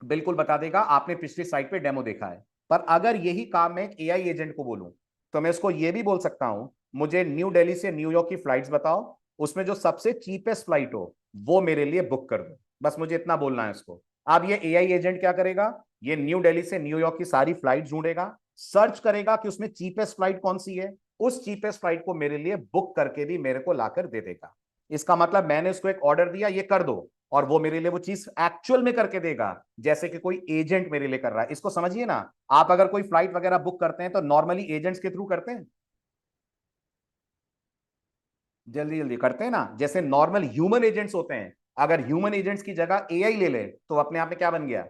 बिल्कुल बता देगा। आपने पिछली साइट पे डेमो देखा है। पर अगर यही काम मैं एक एआई एजेंट को बोलूं, तो मैं उसको ये भी बोल सकता हूं मुझे न्यू दिल्ली से न्यूयॉर्क की फ्लाइट्स बताओ, उसमें जो सबसे चीपेस्ट फ्लाइट हो वो मेरे लिए बुक कर दो। बस मुझे इतना बोलना है उसको। अब ये एआई एजेंट क्या करेगा? ये न्यू दिल्ली से न्यूयॉर्क की सारी फ्लाइट ढूंढेगा, सर्च करेगा कि उसमें चीपेस्ट फ्लाइट कौन सी है, उस चीपेस्ट फ्लाइट को मेरे लिए बुक करके भी मेरे को लाकर दे देगा। इसका मतलब मैंने उसको एक ऑर्डर दिया, ये कर दो, और वो मेरे लिए वो चीज एक्चुअल में करके देगा, जैसे कि कोई एजेंट मेरे लिए कर रहा है। इसको समझिए ना। आप अगर कोई फ्लाइट वगैरह बुक करते हैं तो नॉर्मली एजेंट्स के थ्रू करते हैं, जल्दी जल्दी करते हैं ना, जैसे नॉर्मल ह्यूमन एजेंट्स होते हैं। अगर ह्यूमन एजेंट्स की जगह एआई ले ले तो अपने आप में क्या बन गया?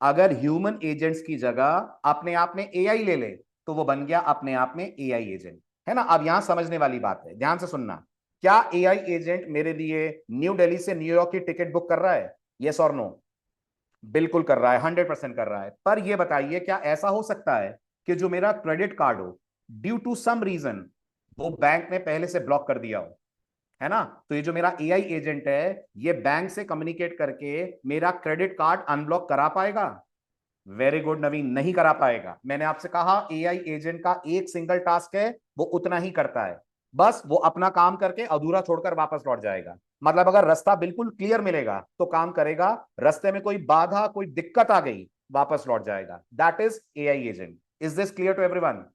अगर ह्यूमन एजेंट्स की जगह अपने आप में एआई ले ले तो वो बन गया अपने आप में एआई एजेंट, है ना? अब यहां समझने वाली बात है, ध्यान से सुनना। क्या एआई एजेंट मेरे लिए न्यू दिल्ली से न्यूयॉर्क की टिकट बुक कर रहा है? यस और नो? बिल्कुल कर रहा है, 100% कर रहा है। पर यह बताइए क्या ऐसा हो सकता है कि जो मेरा क्रेडिट कार्ड हो, ड्यू टू सम रीजन वो बैंक ने पहले से ब्लॉक कर दिया हो, है ना? तो ये जो मेरा एआई एजेंट है ये बैंक से कम्युनिकेट करके मेरा क्रेडिट कार्ड अनब्लॉक करा पाएगा? वेरी गुड नवीन, नहीं करा पाएगा। मैंने आपसे कहा एआई एजेंट का एक सिंगल टास्क है, वो उतना ही करता है। बस वो अपना काम करके अधूरा छोड़कर वापस लौट जाएगा। मतलब अगर रास्ता बिल्कुल क्लियर मिलेगा तो काम करेगा, रास्ते में कोई बाधा, कोई दिक्कत आ गई, वापस लौट जाएगा। That is AI agent. Is this clear to everyone?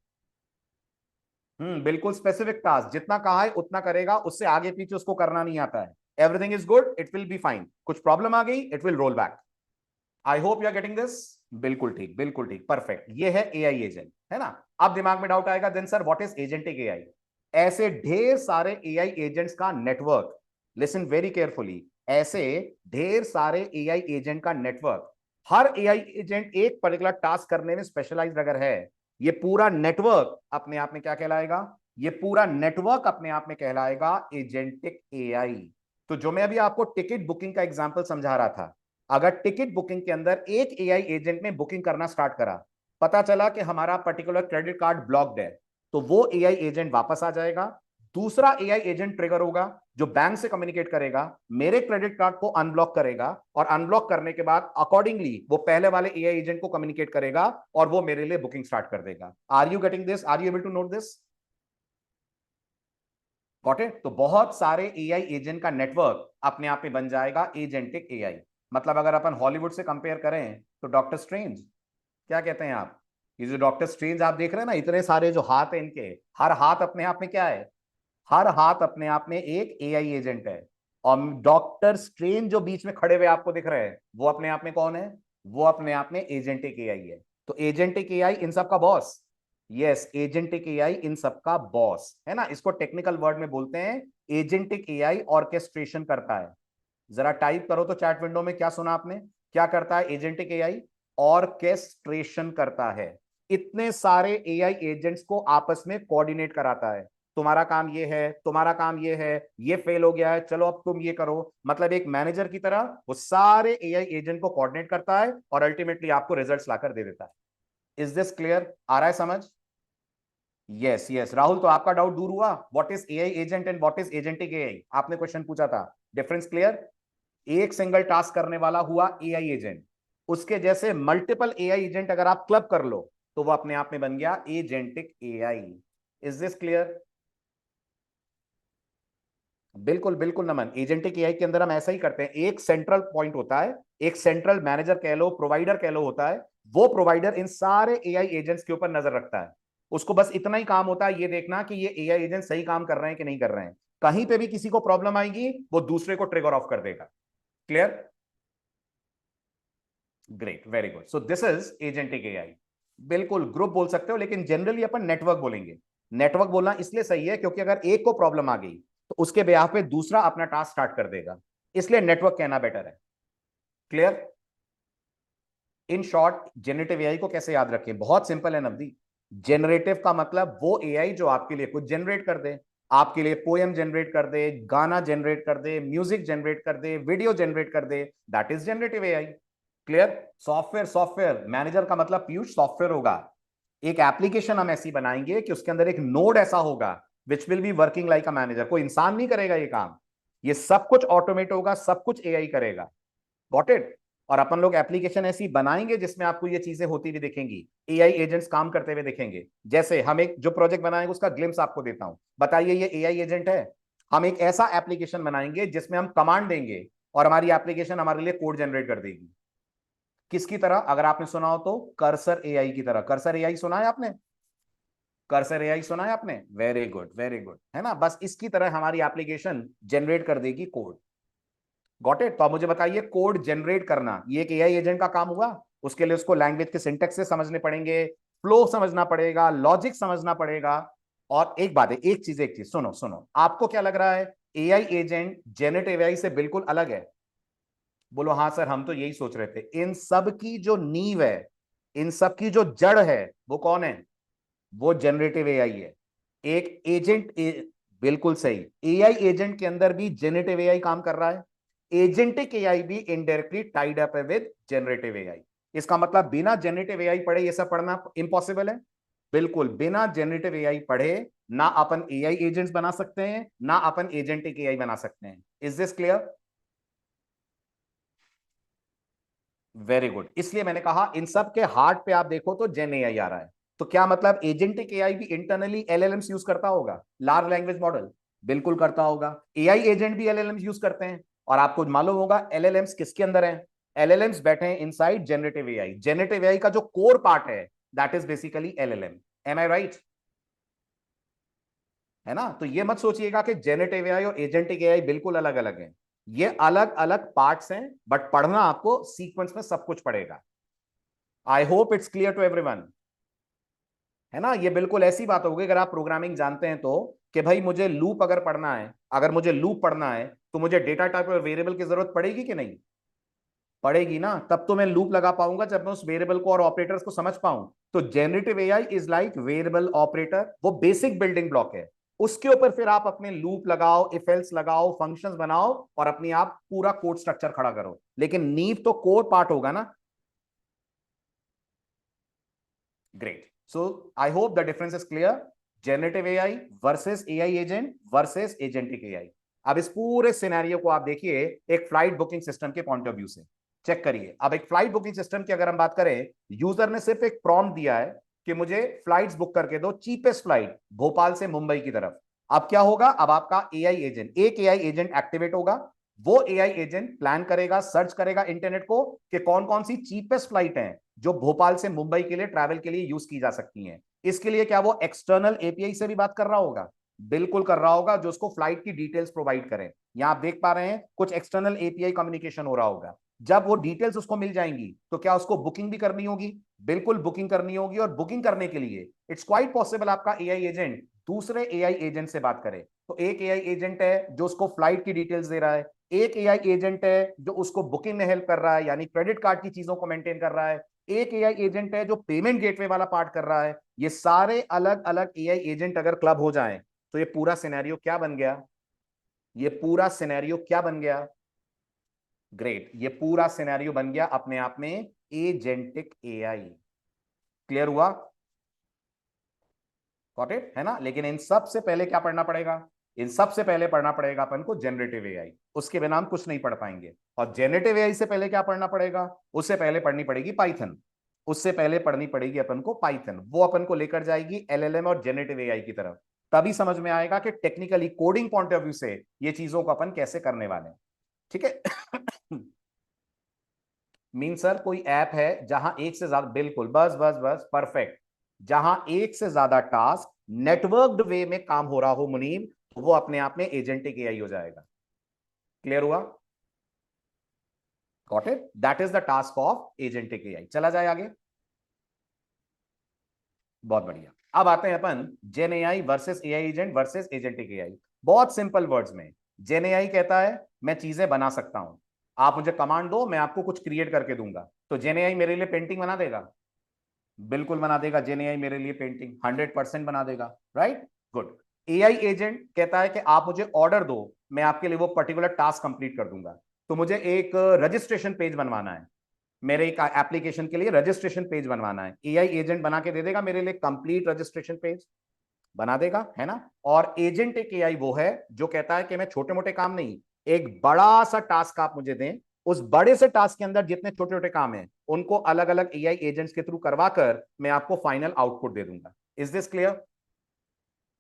बिल्कुल स्पेसिफिक टास्क, जितना कहा है उतना करेगा, उससे आगे पीछे उसको करना नहीं आता है। Everything is good, it will be fine. कुछ प्रॉब्लम आ गई, it will roll back. I hope you are getting this. बिल्कुल ठीक, बिल्कुल ठीक, परफेक्ट। ये है एआई एजेंट, है ना? अब दिमाग में डाउट आएगा, then sir what is agentic AI? ऐसे ढेर सारे एआई एजेंट्स का नेटवर्क, लिसन वेरी केयरफुली, ऐसे ढेर सारे एआई एजेंट का नेटवर्क। हर एआई एजेंट एक पर्टिकुलर टास्क करने में स्पेशलाइज्ड अगर है, ये पूरा नेटवर्क अपने आप में क्या कहलाएगा? ये पूरा नेटवर्क अपने आप में कहलाएगा एजेंटिक एआई। तो जो मैं अभी आपको टिकट बुकिंग का एग्जांपल समझा रहा था, अगर टिकट बुकिंग के अंदर एक एआई एजेंट ने बुकिंग करना स्टार्ट करा, पता चला कि हमारा पर्टिकुलर क्रेडिट कार्ड ब्लॉक्ड है, तो वो एआई एजेंट वापस आ जाएगा। दूसरा एआई एजेंट ट्रिगर होगा जो बैंक से कम्युनिकेट करेगा, मेरे क्रेडिट कार्ड को अनब्लॉक करेगा, और अनब्लॉक करने के बाद अकॉर्डिंगली वो पहले वाले एआई एजेंट को कम्युनिकेट करेगा और वो मेरे लिए बुकिंग स्टार्ट कर देगा। Are you getting this? Are you able to note this? Got it? तो बहुत सारे एआई एजेंट का नेटवर्क अपने आप में बन जाएगा एजेंटिक एआई। मतलब अगर अपन हॉलीवुड से कंपेयर करें तो डॉक्टर स्ट्रेंज, क्या कहते हैं आप? ये जो डॉक्टर स्ट्रेंज आप देख रहे हैं ना, इतने सारे जो हाथ है इनके, हर हाथ अपने आप में क्या है? हर हाथ अपने आप में एक एआई एजेंट है। और डॉक्टर स्ट्रेंज जो बीच में खड़े हुए आपको दिख रहे हैं, वो अपने आप में कौन है? वो अपने आप में एजेंटिक एआई है। तो एजेंटिक एआई इन सबका बॉस। यस, एजेंटिक एआई इन सबका बॉस है ना। इसको टेक्निकल वर्ड में बोलते हैं एजेंटिक एआई ऑर्केस्ट्रेशन करता है। जरा टाइप करो तो चैट विंडो में, क्या सुना आपने? क्या करता है एजेंटिक एआई? ऑर्केस्ट्रेशन करता है। इतने सारे एआई एजेंट्स को आपस में कोऑर्डिनेट कराता है। तुम्हारा काम ये है, तुम्हारा काम ये है, ये फेल हो गया है, चलो अब तुम ये करो। मतलब एक मैनेजर की तरह वो सारे एआई एजेंट को कोऑर्डिनेट करता है और अल्टीमेटली आपको रिजल्ट्स लाकर दे देता है। Is this clear? आ रहा है समझ? यस यस राहुल, तो आपका डाउट दूर हुआ। What is AI agent and what is agentic AI? आपने क्वेश्चन पूछा था। Difference clear? एक सिंगल टास्क करने वाला हुआ एआई एजेंट। उसके जैसे मल्टीपल एआई एजेंट अगर आप क्लब कर लो तो वो अपने आप में बन गया agentic AI. Is this clear? बिल्कुल बिल्कुल नमन, एजेंटिक एआई के अंदर हम ऐसा ही करते हैं। एक सेंट्रल पॉइंट होता है, एक सेंट्रल मैनेजर कह लो, प्रोवाइडर कह लो होता है। वो प्रोवाइडर इन सारे एआई एजेंट्स के ऊपर नजर रखता है। उसको बस इतना ही काम होता है ये देखना कि ये एआई एजेंट सही काम कर रहे हैं कि नहीं कर रहे हैं। कहीं पे भी किसी को प्रॉब्लम आएगी वो दूसरे को ट्रिगर ऑफ कर देगा। Clear? Great, very good. So this is agentic AI. बिल्कुल ग्रुप बोल सकते हो, लेकिन जनरली अपन नेटवर्क बोलेंगे। नेटवर्क बोलना इसलिए सही है क्योंकि अगर एक को प्रॉब्लम आ गई तो उसके बेहाफ पे दूसरा अपना टास्क स्टार्ट कर देगा, इसलिए नेटवर्क कहना बेटर है। Clear? In short, generative AI को कैसे याद रखें? बहुत सिंपल है नवदी। जेनरेटिव का मतलब वो एआई जो आपके लिए कुछ जनरेट कर दे। आपके लिए पोएम जनरेट कर दे, गाना जनरेट कर दे, म्यूजिक जनरेट कर दे, वीडियो जनरेट कर दे, that is generative AI. Clear? Software, software manager का मतलब पीयूष सॉफ्टवेयर होगा। एक एप्लीकेशन हम ऐसी बनाएंगे कि उसके अंदर एक नोड ऐसा होगा which will be working like a manager. कोई इंसान नहीं करेगा ये काम, ये सब कुछ ऑटोमेट होगा, सब कुछ एआई करेगा। Got it? और अपन लोग एप्लीकेशन ऐसी बनाएंगे जिसमें आपको ये चीजें होती हुई दिखेंगी, एआई एजेंट्स काम करते हुए दिखेंगे। जैसे हम एक जो प्रोजेक्ट बनाएंगे उसका ग्लिम्स आपको देता हूं, बताइए ये एआई एजेंट है? हम एक ऐसा एप्लीकेशन बनाएंगे जिसमें हम कमांड देंगे और हमारी एप्लीकेशन हमारे लिए कोड जनरेट कर देगी। किसकी तरह? अगर आपने सुना हो तो कर्सर एआई की तरह। कर्सर एआई सुना है आपने? कर्सर एआई सुना है आपने? वेरी गुड, वेरी गुड, है ना। बस इसकी तरह हमारी एप्लीकेशन जनरेट कर देगी कोड। Got it? तो आप मुझे बताइए, कोड जनरेट करना ये एक एआई एजेंट का काम हुआ। उसके लिए उसको लैंग्वेज के सिंटेक्स से समझने पड़ेंगे, फ्लो समझना पड़ेगा, लॉजिक समझना पड़ेगा। और एक बात है, एक चीज सुनो सुनो, आपको क्या लग रहा है एआई एजेंट जेनेरेटिव एआई से बिल्कुल अलग है? बोलो हाँ सर, हम तो यही सोच रहे थे। इन सब की जो नींव है, इन सब की जो जड़ है, वो कौन है? वो जनरेटिव एआई है। एक एजेंट बिल्कुल सही, एआई एजेंट के अंदर भी जेनरेटिव एआई काम कर रहा है। एजेंटिक एआई भी इनडायरेक्टली टाइड अप है विद जनरेटिव एआई। इसका मतलब बिना जनरेटिव एआई पढ़े ये सब पढ़ना इम्पॉसिबल है। बिल्कुल, बिना जनरेटिव एआई पढ़े ना अपन एआई एजेंट्स बना सकते हैं, ना अपन एजेंटिक एआई बना सकते हैं। Is this clear? Very good. इसलिए मैंने कहा इन सब के हार्ट पे आप देखो तो जेन एआई आ रहा है। तो क्या मतलब एजेंटिक एआई भी इंटरनली एलएलएम्स यूज करता होगा, लार्ज लैंग्वेज मॉडल? बिल्कुल करता होगा। एआई एजेंट भी एलएलएम्स यूज करते हैं। और आपको मालूम होगा एलएलएम्स किसके अंदर हैं? एलएलएम्स बैठे हैं inside generative AI. Generative AI का जो कोर पार्ट है that is basically LLM. Am I right? है ना। तो ये मत सोचिएगा कि जनरेटिव एआई और एजेंटिक एआई बिल्कुल अलग अलग हैं। ये अलग अलग पार्ट्स हैं, बट पढ़ना आपको सीक्वेंस में सब कुछ पड़ेगा। I hope it's clear to everyone. है ना। ये बिल्कुल ऐसी बात होगी अगर आप प्रोग्रामिंग जानते हैं तो, कि भाई मुझे लूप अगर पढ़ना है, अगर मुझे लूप पढ़ना है तो मुझे डेटा टाइप और वेरिएबल की जरूरत पड़ेगी कि नहीं? पड़ेगी ना। तब तो मैं लूप लगा पाऊंगा जब मैं उस वेरिएबल को और ऑपरेटर्स को समझ पाऊं। तो generative AI is like variable operator, वो बेसिक बिल्डिंग ब्लॉक है। उसके ऊपर फिर आप अपने लूप लगाओ, इफ एल्स लगाओ, फंक्शंस बनाओ और अपनी आप पूरा कोड स्ट्रक्चर खड़ा करो, लेकिन नींव तो कोर पार्ट होगा ना। Great. So I hope the difference is clear. Generative AI versus AI agent versus agentic AI. अब इस पूरे सिनेरियो को आप देखिए एक फ्लाइट बुकिंग सिस्टम के पॉइंट ऑफ व्यू से चेक करिए। अब एक फ्लाइट बुकिंग सिस्टम की अगर हम बात करें, यूजर ने सिर्फ एक प्रॉम्प्ट दिया है कि मुझे फ्लाइट्स बुक करके दो, चीपेस्ट फ्लाइट भोपाल से मुंबई की तरफ। अब क्या होगा? अब आपका एआई एजेंट, एक एआई एजेंट एक्टिवेट होगा वो एआई एजेंट प्लान करेगा, सर्च करेगा इंटरनेट को कि कौन कौन सी चीपेस्ट फ्लाइट हैं जो भोपाल से मुंबई के लिए ट्रैवल के लिए यूज की जा सकती हैं। इसके लिए क्या वो एक्सटर्नल एपीआई से भी बात कर रहा होगा? बिल्कुल कर रहा होगा, जो उसको फ्लाइट की डिटेल्स प्रोवाइड करें। यहां आप देख पा रहे हैं कुछ एक्सटर्नल एपीआई कम्युनिकेशन हो रहा होगा। जब वो डिटेल्स उसको मिल जाएंगी तो क्या उसको बुकिंग भी करनी होगी? बिल्कुल बुकिंग करनी होगी। और बुकिंग करने के लिए इट्स क्वाइट पॉसिबल आपका एआई एजेंट दूसरे एआई एजेंट से बात करे। तो एक एआई एजेंट है जो उसको फ्लाइट की डिटेल्स दे रहा है, एक एआई एजेंट है जो उसको बुकिंग में हेल्प कर रहा है, यानी क्रेडिट कार्ड की चीजों को मेंटेन कर रहा है, एक एआई एजेंट है जो पेमेंट गेटवे वाला पार्ट कर रहा है। ये सारे अलग अलग एआई एजेंट अगर क्लब हो जाएं तो ये पूरा सिनेरियो क्या बन गया? ये पूरा सिनेरियो क्या बन गया? ग्रेट, ये पूरा सिनेरियो बन गया अपने आप में एजेंटिक एआई। क्लियर हुआ? गॉट इट, है ना? लेकिन इन सब से पहले क्या पढ़ना पड़ेगा? इन सब से पहले पढ़ना पड़ेगा अपन को जनरेटिव एआई। उसके बिना हम कुछ नहीं पढ़ पाएंगे। और जनरेटिव एआई से पहले क्या पढ़ना पड़ेगा? उससे पहले पढ़नी पड़ेगी पाइथन। उससे पहले पढ़नी पड़ेगी अपन को पाइथन। वो अपन को लेकर जाएगी एलएलएम और जनरेटिव एआई की तरफ। तभी समझ में आएगा कि technically coding point of view से ये चीजों को अपन कैसे करने वाले हैं। ठीक है। मीन सर कोई ऐप है जहां एक से ज्यादा, बिल्कुल, बस बस बस परफेक्ट, जहां एक से ज्यादा टास्क नेटवर्क्ड वे में काम हो रहा हो मुनीम, तो वो अपने आप में एजेंटिक एआई हो जाएगा। क्लियर हुआ? Got it? That is the task of agentic AI. चला जाए आगे। बहुत बढ़िया। अब आते हैं अपन gen AI versus AI agent versus agentic AI. बहुत सिंपल वर्ड्स में जेन एआई कहता है मैं चीजें बना सकता हूं, आप मुझे कमांड दो मैं आपको कुछ क्रिएट करके दूंगा। तो जेन एआई मेरे लिए पेंटिंग बना देगा? बिल्कुल बना देगा। जेन एआई मेरे लिए पेंटिंग 100% बना देगा। Right, good. एआई एजेंट कहता है कि आप मुझे ऑर्डर दो, मैं आपके लिए वो पर्टिकुलर टास्क कंप्लीट कर दूंगा। तो मुझे एक रजिस्ट्रेशन पेज बनवाना है, मेरे एक एप्लीकेशन के लिए रजिस्ट्रेशन पेज बनवाना है, एआई एजेंट बना के दे देगा मेरे लिए कंप्लीट रजिस्ट्रेशन पेज, बना देगा, है ना? और एजेंट एक एआई वो है जो कहता है कि मैं छोटे मोटे काम नहीं, एक बड़ा सा टास्क आप मुझे दें, उस बड़े से टास्क के अंदर जितने छोटे छोटे काम हैं उनको अलग अलग एआई एजेंट्स के थ्रू करवाकर मैं आपको फाइनल आउटपुट दे दूंगा। Is this clear?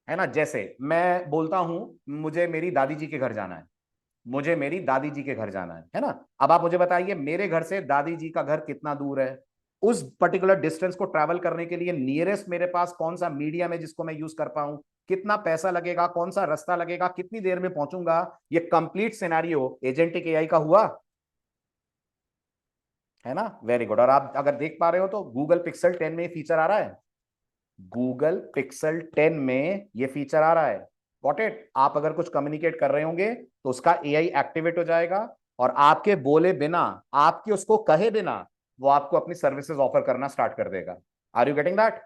है ना? जैसे मैं बोलता हूं मुझे मेरी दादी जी के घर जाना है, मुझे मेरी दादी जी के घर जाना है ना? अब आप मुझे बताइए मेरे घर से दादी जी का घर कितना दूर है? उस पर्टिकुलर डिस्टेंस को ट्रैवल करने के लिए नियरेस्ट मेरे पास कौन सा मीडियम है जिसको मैं यूज कर पाऊं, कितना पैसा लगेगा, कौन सा रास्ता लगेगा, कितनी देर में पहुंचूंगा, ये कंप्लीट सिनेरियो एजेंटिक एआई का हुआ, है ना? Very good. और आप अगर देख पा रहे हो तो गूगल पिक्सल 10 में फीचर आ रहा है, गूगल पिक्सल 10 में ये फीचर आ रहा है। Got it? आप अगर कुछ कम्युनिकेट कर रहे होंगे तो उसका एआई एक्टिवेट हो जाएगा और आपके बोले बिना, आपके उसको कहे बिना वो आपको अपनी सर्विसेज ऑफर करना स्टार्ट कर देगा। Are you getting that?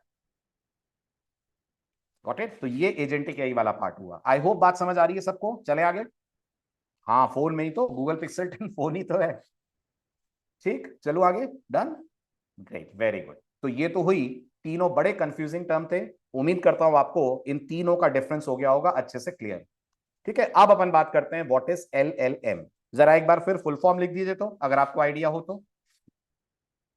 Got it? तो ये एजेंटिक एआई वाला पार्ट हुआ। आई होप बात समझ आ रही है सबको। चले आगे। हाँ, फोन में ही तो, गूगल पिक्सल 10 फोन ही तो है। ठीक, चलो आगे। Done, great, very good. तो ये तो हुई, तीनों बड़े कंफ्यूजिंग टर्म थे। उम्मीद करता हूं आपको इन तीनों का डिफरेंस हो गया होगा अच्छे से क्लियर। ठीक है, अब अपन बात करते हैं व्हाट इज एलएलएम। जरा एक बार फिर फुल फॉर्म लिख दीजिए तो, अगर आपको आइडिया हो तो।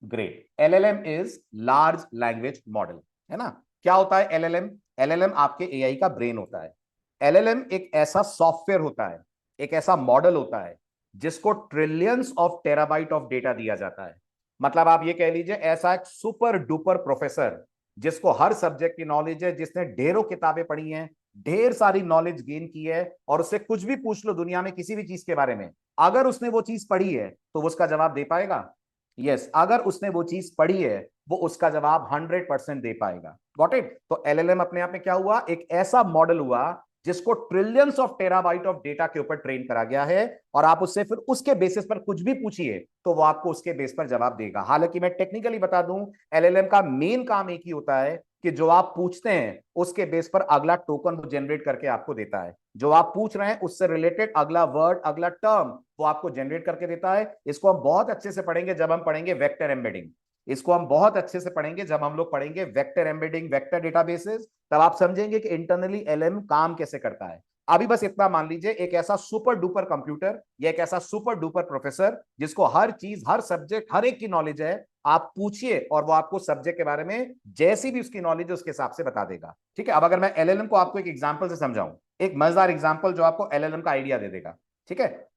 Great. LLM is large language model, है ना? क्या होता है एलएलएम? एलएलएम आपके एआई का ब्रेन होता है। एलएलएम एक ऐसा सॉफ्टवेयर होता है, एक ऐसा मॉडल होता है जिसको trillions of terabyte of data दिया जाता है। मतलब आप ये कह लीजिए ऐसा एक सुपर डुपर प्रोफेसर जिसको हर सब्जेक्ट की नॉलेज है, जिसने ढेरों किताबें पढ़ी हैं, ढेर सारी नॉलेज गेन की है, और उससे कुछ भी पूछ लो दुनिया में किसी भी चीज के बारे में, अगर उसने वो चीज पढ़ी है तो वो उसका जवाब दे पाएगा। यस, अगर उसने वो चीज पढ़ी है वो उसका जवाब 100% दे पाएगा। Got it? तो एलएलएम अपने आप में क्या हुआ? एक ऐसा मॉडल हुआ जिसको trillions of terabyte of data के ऊपर ट्रेन करा गया है, और आप उससे फिर उसके बेसिस पर कुछ भी पूछिए तो वो आपको उसके बेस पर जवाब देगा। हालांकि मैं टेक्निकली बता दूं, एलएलएम का मेन काम एक ही होता है कि जो आप पूछते हैं उसके बेस पर अगला टोकन वो जनरेट करके आपको देता है। जो आप पूछ रहे हैं उससे रिलेटेड अगला वर्ड, अगला टर्म वो आपको जनरेट करके देता है। इसको हम बहुत अच्छे से पढ़ेंगे जब हम पढ़ेंगे वेक्टर एम्बेडिंग। इसको हम बहुत अच्छे से पढ़ेंगे जब हम लोग पढ़ेंगे वेक्टर एम्बेडिंग, वेक्टर डेटाबेसेस। तब आप समझेंगे कि इंटरनली एलएम काम कैसे करता है। अभी बस इतना मान लीजिए, एक ऐसा सुपर डुपर कंप्यूटर या एक ऐसा सुपर डुपर प्रोफेसर जिसको हर चीज, हर सब्जेक्ट, हर एक की नॉलेज है, आप पूछिए और वो आपको सब्जेक्ट के बारे में जैसी भी उसकी नॉलेज है उसके हिसाब से बता देगा। ठीक है, अब अगर मैं एलएलएम को आपको एक एग्जांपल से समझाऊं, एक मजेदार एग्जांपल जो आपको एलएलएम का आइडिया दे देगा। ठीक है,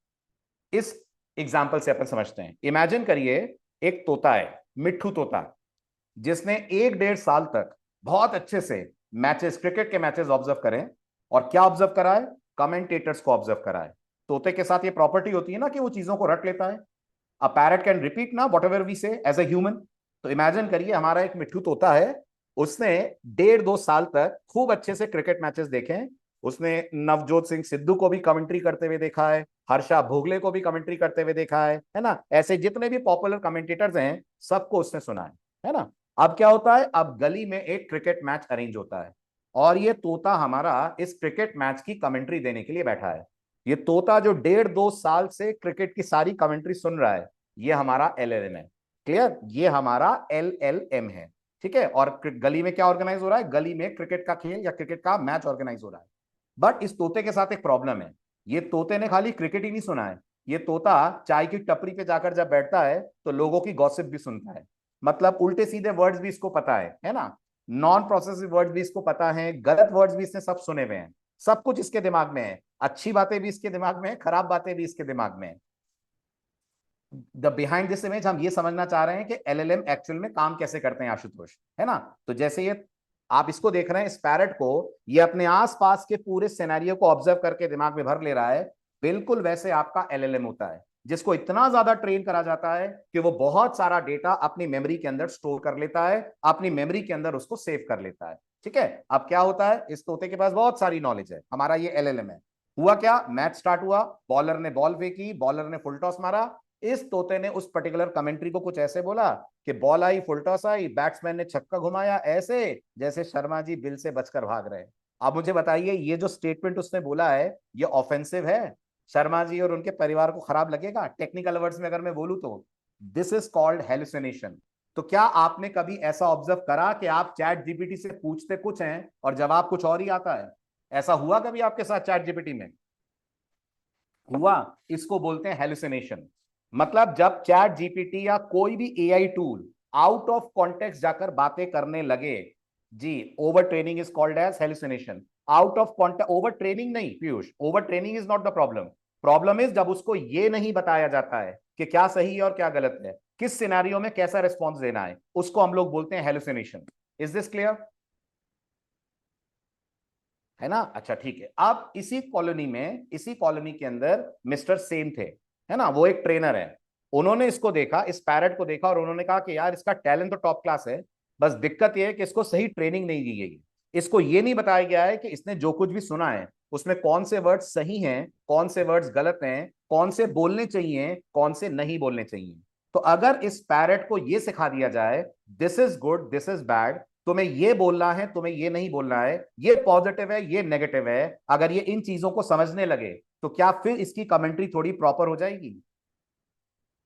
इस एग्जाम्पल से अपन समझते हैं। इमेजिन करिए एक तोता है, मिट्ठू तोता, जिसने 1-1.5 साल तक बहुत अच्छे से मैचेस, क्रिकेट के मैचेस ऑब्जर्व करें। और क्या ऑब्जर्व कराए? कमेंटेटर्स को ऑब्जर्व कराए। तोते के साथ ये प्रॉपर्टी होती है ना कि वो चीजों को रट लेता है। अ पैरट कैन रिपीट ना वट एवर वी से एज ए ह्यूमन। तो इमेजिन करिए हमारा एक मिट्ठू तोता है, उसने 1.5-2 साल तक खूब अच्छे से क्रिकेट मैचेस देखे। उसने नवजोत सिंह सिद्धू को भी कमेंट्री करते हुए देखा है, हर्षा भोगले को भी कमेंट्री करते हुए देखा है ना, ऐसे जितने भी पॉपुलर कमेंटेटर्स हैं सबको उसने सुना है ना। अब क्या होता है, अब गली में एक क्रिकेट मैच अरेंज होता है और ये तोता हमारा इस क्रिकेट मैच की कमेंट्री देने के लिए बैठा है। ये तोता जो 1.5-2 साल से क्रिकेट की सारी कमेंट्री सुन रहा है, ये हमारा एलएलएम है। क्लियर? ये हमारा एलएलएम है। ठीक है। और गली में क्या ऑर्गेनाइज हो रहा है? गली में क्रिकेट का खेल या क्रिकेट का मैच ऑर्गेनाइज हो रहा है। बट इस तोते के साथ एक प्रॉब्लम है। ये तोते ने खाली क्रिकेट ही नहीं सुना है, ये तोता चाय की टपरी पे जाकर जब बैठता है तो लोगों की गॉसिप भी सुनता है। मतलब उल्टे सीधे वर्ड्स भी इसको पता है ना। नॉन प्रोसेसिव वर्ड्स भी इसको पता है, गलत वर्ड्स भी इसने सब सुने हुए हैं। सब कुछ इसके दिमाग में है, अच्छी बातें भी इसके दिमाग में है, खराब बातें भी इसके दिमाग में है। द बिहाइंड दिस इमेज हम ये समझना चाह रहे हैं कि एलएलएम एक्चुअल में काम कैसे करते हैं आशुतोष, है ना। तो जैसे ये आप इसको देख रहे हैं, इस पैरट को, ये अपने आसपास के पूरे सिनेरियो को ऑब्जर्व करके दिमाग में भर ले रहा है। बिल्कुल वैसे आपका एलएलएम होता है, जिसको इतना ज्यादा ट्रेन करा जाता है कि वो बहुत सारा डेटा अपनी मेमोरी के अंदर स्टोर कर लेता है, अपनी मेमोरी के अंदर उसको सेव कर लेता है। ठीक है। अब क्या होता है, इस तोते के पास बहुत सारी नॉलेज है, हमारा ये एलएलएम है। हुआ क्या, मैच स्टार्ट हुआ, बॉलर ने बॉल फेंकी, बॉलर ने फुल टॉस मारा। इस तोते ने उस पर्टिकुलर कमेंट्री को कुछ ऐसे बोला कि बॉल आई, फुल टॉस आई, बैट्समैन ने छक्का घुमाया, ऐसे जैसे शर्मा जी बिल से बचकर भाग रहे हैं। अब मुझे बताइए, ये जो स्टेटमेंट उसने बोला है, ये ऑफेंसिव है? शर्मा जी और उनके परिवार को खराब लगेगा? टेक्निकल वर्ड्स में अगर मैं बोलूं तो दिस इज कॉल्ड हेलुसिनेशन। तो क्या आपने कभी ऐसा ऑब्जर्व करा कि आप चैट जीपीटी से पूछते कुछ हैं और जवाब कुछ और ही आता है? ऐसा हुआ कभी आपके साथ चैट जीपीटी में? हुआ? इसको बोलते हैं हेलुसिनेशन। मतलब जब चैट जीपीटी या कोई भी AI tool out of context जाकर बातें करने लगे, जी, over training is called as hallucination. Out of context, over training नहीं Piyush, over training is not the problem. Problem is जब उसको ये नहीं बताया जाता है कि क्या सही है और क्या गलत है, किस सिनेरियो में कैसा रिस्पॉन्स देना है, उसको हम लोग बोलते हैं हेलुसिनेशन। Is this clear? है ना। अच्छा ठीक है। अब इसी कॉलोनी में, इसी कॉलोनी के अंदर मिस्टर सेन थे, है ना, वो एक ट्रेनर है। उन्होंने इसको देखा, इस पैरट को देखा, और उन्होंने कहा कि यार इसका टैलेंट तो टॉप क्लास है, बस दिक्कत ये है कि इसको सही ट्रेनिंग नहीं दी गई। इसको ये नहीं बताया गया है कि इसने जो कुछ भी सुना है उसमें कौन से वर्ड्स सही हैं, कौन से वर्ड्स गलत हैं, कौन से बोलने चाहिए, कौन से नहीं बोलने चाहिए। तो अगर इस पैरट को यह सिखा दिया जाए, this is good, this is bad, तुम्हें ये बोलना है, तुम्हें ये नहीं बोलना है, ये पॉजिटिव है, ये नेगेटिव है, अगर ये इन चीजों को समझने लगे, तो क्या फिर इसकी कमेंट्री थोड़ी प्रॉपर हो जाएगी?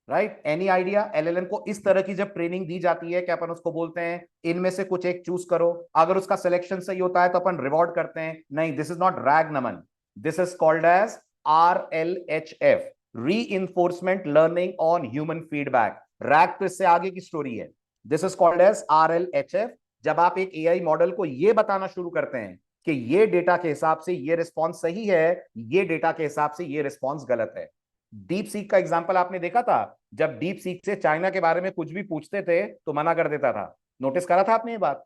राइट? Any idea? एलएलएम को इस तरह की जब ट्रेनिंग दी जाती है कि अपन उसको बोलते हैं इनमें से कुछ एक चूज करो, अगर उसका सिलेक्शन सही होता है तो अपन रिवॉर्ड करते हैं, नहीं, this is not RAG Naman, this is called as RLHF, reinforcement learning on human feedback. RAG तो इससे आगे की स्टोरी है। This is called as RLHF। जब आप एक एआई मॉडल को यह बताना शुरू करते हैं कि ये डेटा के हिसाब से ये रिस्पॉन्स सही है, ये डेटा के हिसाब से ये रिस्पॉन्स गलत है। डीप सीक का एग्जांपल आपने देखा था, जब डीप सीक से चाइना के बारे में कुछ भी पूछते थे तो मना कर देता था। नोटिस करा था आपने ये बात?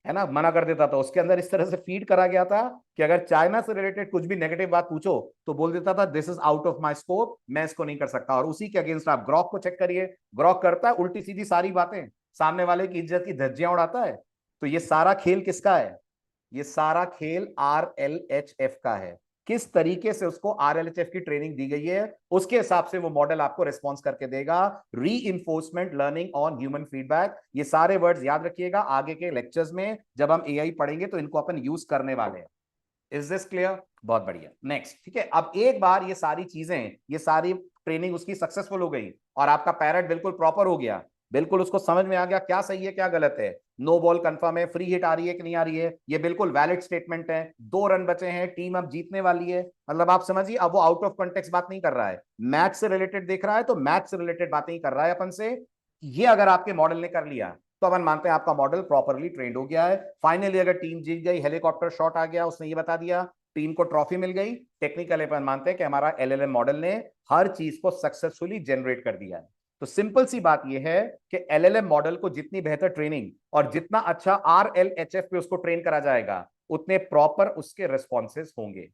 है ना, मना कर देता था। उसके अंदर इस तरह से फीड करा गया था कि अगर चाइना से रिलेटेड कुछ भी नेगेटिव बात पूछो तो बोल देता था this is out of my scope, मैं इसको नहीं कर सकता। और उसी के अगेंस्ट आप ग्रॉक को चेक करिए, ग्रॉक करता है उल्टी सीधी सारी बातें, सामने वाले की इज्जत की धज्जियां उड़ाता है। तो ये सारा खेल किसका है? ये सारा खेल RLHF का है। किस तरीके से उसको RLHF की ट्रेनिंग दी गई है, उसके हिसाब से वो मॉडल आपको रिस्पॉन्स करके देगा। री enforcement learning on human feedback. ये सारे वर्ड्स याद रखिएगा, आगे के लेक्चर्स में जब हम एआई पढ़ेंगे तो इनको अपन यूज करने वाले हैं। Is this clear? बहुत बढ़िया। नेक्स्ट, ठीक है। अब एक बार ये सारी चीजें, ये सारी ट्रेनिंग उसकी सक्सेसफुल हो गई और आपका पैरट बिल्कुल प्रॉपर हो गया, बिल्कुल उसको समझ में आ गया क्या सही है क्या गलत है, नो बॉल कंफर्म है, फ्री हिट आ रही है कि नहीं आ रही है, ये बिल्कुल वैलिड स्टेटमेंट है, 2 रन बचे हैं, टीम अब जीतने वाली है। मतलब आप समझिए, अब वो आउट ऑफ कॉन्टेक्स्ट बात नहीं कर रहा है, मैच से रिलेटेड देख रहा है, तो मैच से रिलेटेड बातें ही कर रहा है अपन से। ये अगर आपके मॉडल ने कर लिया तो अपन मानते हैं आपका मॉडल प्रॉपरली ट्रेंड हो गया है। फाइनली अगर टीम जीत गई, हेलीकॉप्टर शॉट आ गया, उसने ये बता दिया टीम को ट्रॉफी मिल गई, टेक्निकल अपन मानते हैं कि हमारा एलएलएम मॉडल ने हर चीज को सक्सेसफुली जनरेट कर दिया है। तो सिंपल सी बात यह है कि एलएलएम मॉडल को जितनी बेहतर ट्रेनिंग और जितना अच्छा आरएलएचएफ पे उसको ट्रेन करा जाएगा, उतने प्रॉपर उसके रिस्पॉन्सेज होंगे।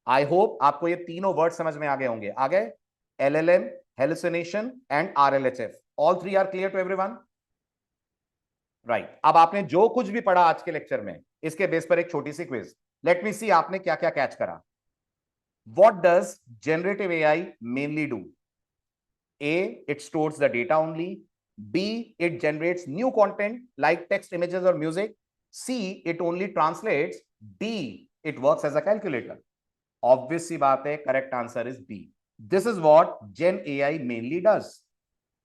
आई होप आपको ये तीनों वर्ड समझ में आ गए होंगे। आ गए? LLM, hallucination and RLHF, all three are clear to everyone? Right. अब आपने जो कुछ भी पढ़ा आज के लेक्चर में, इसके बेस पर एक छोटी सी क्विज। लेट मी सी आपने क्या क्या कैच करा। What does generative AI mainly do? A, it stores the data only. B, it generates new content like text, images, or music. C, it only translates. D, it works as a calculator. Obvious सी बात है, correct answer is B. This is what Gen AI mainly does.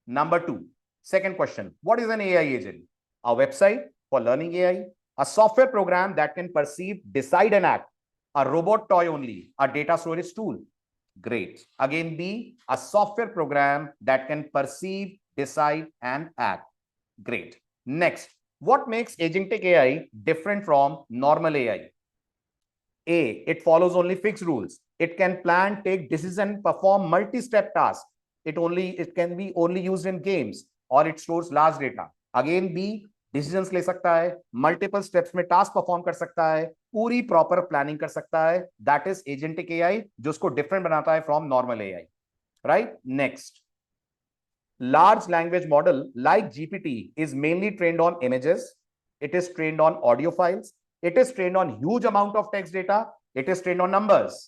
Number 2, second question. What is an AI agent? A website for learning AI, a software program that can perceive, decide, and act, a robot toy only, a data storage tool. Great. Again, B, a software program that can perceive, decide, and act. Great. Next, what makes agentic AI different from normal AI? A, it follows only fixed rules. It can plan, take decision, perform multi-step tasks. It can be only used in games, or it stores large data. Again, B, decisions ले सकता है, multiple steps में task perform कर सकता है, पूरी proper planning कर सकता है। दैट इज एजेंटिक एआई, जो उसको डिफरेंट बनाता है from normal AI. Right? Next, large language model like GPT is mainly trained on images, it is trained on audio files, it is trained on huge amount of text data, it is trained on numbers.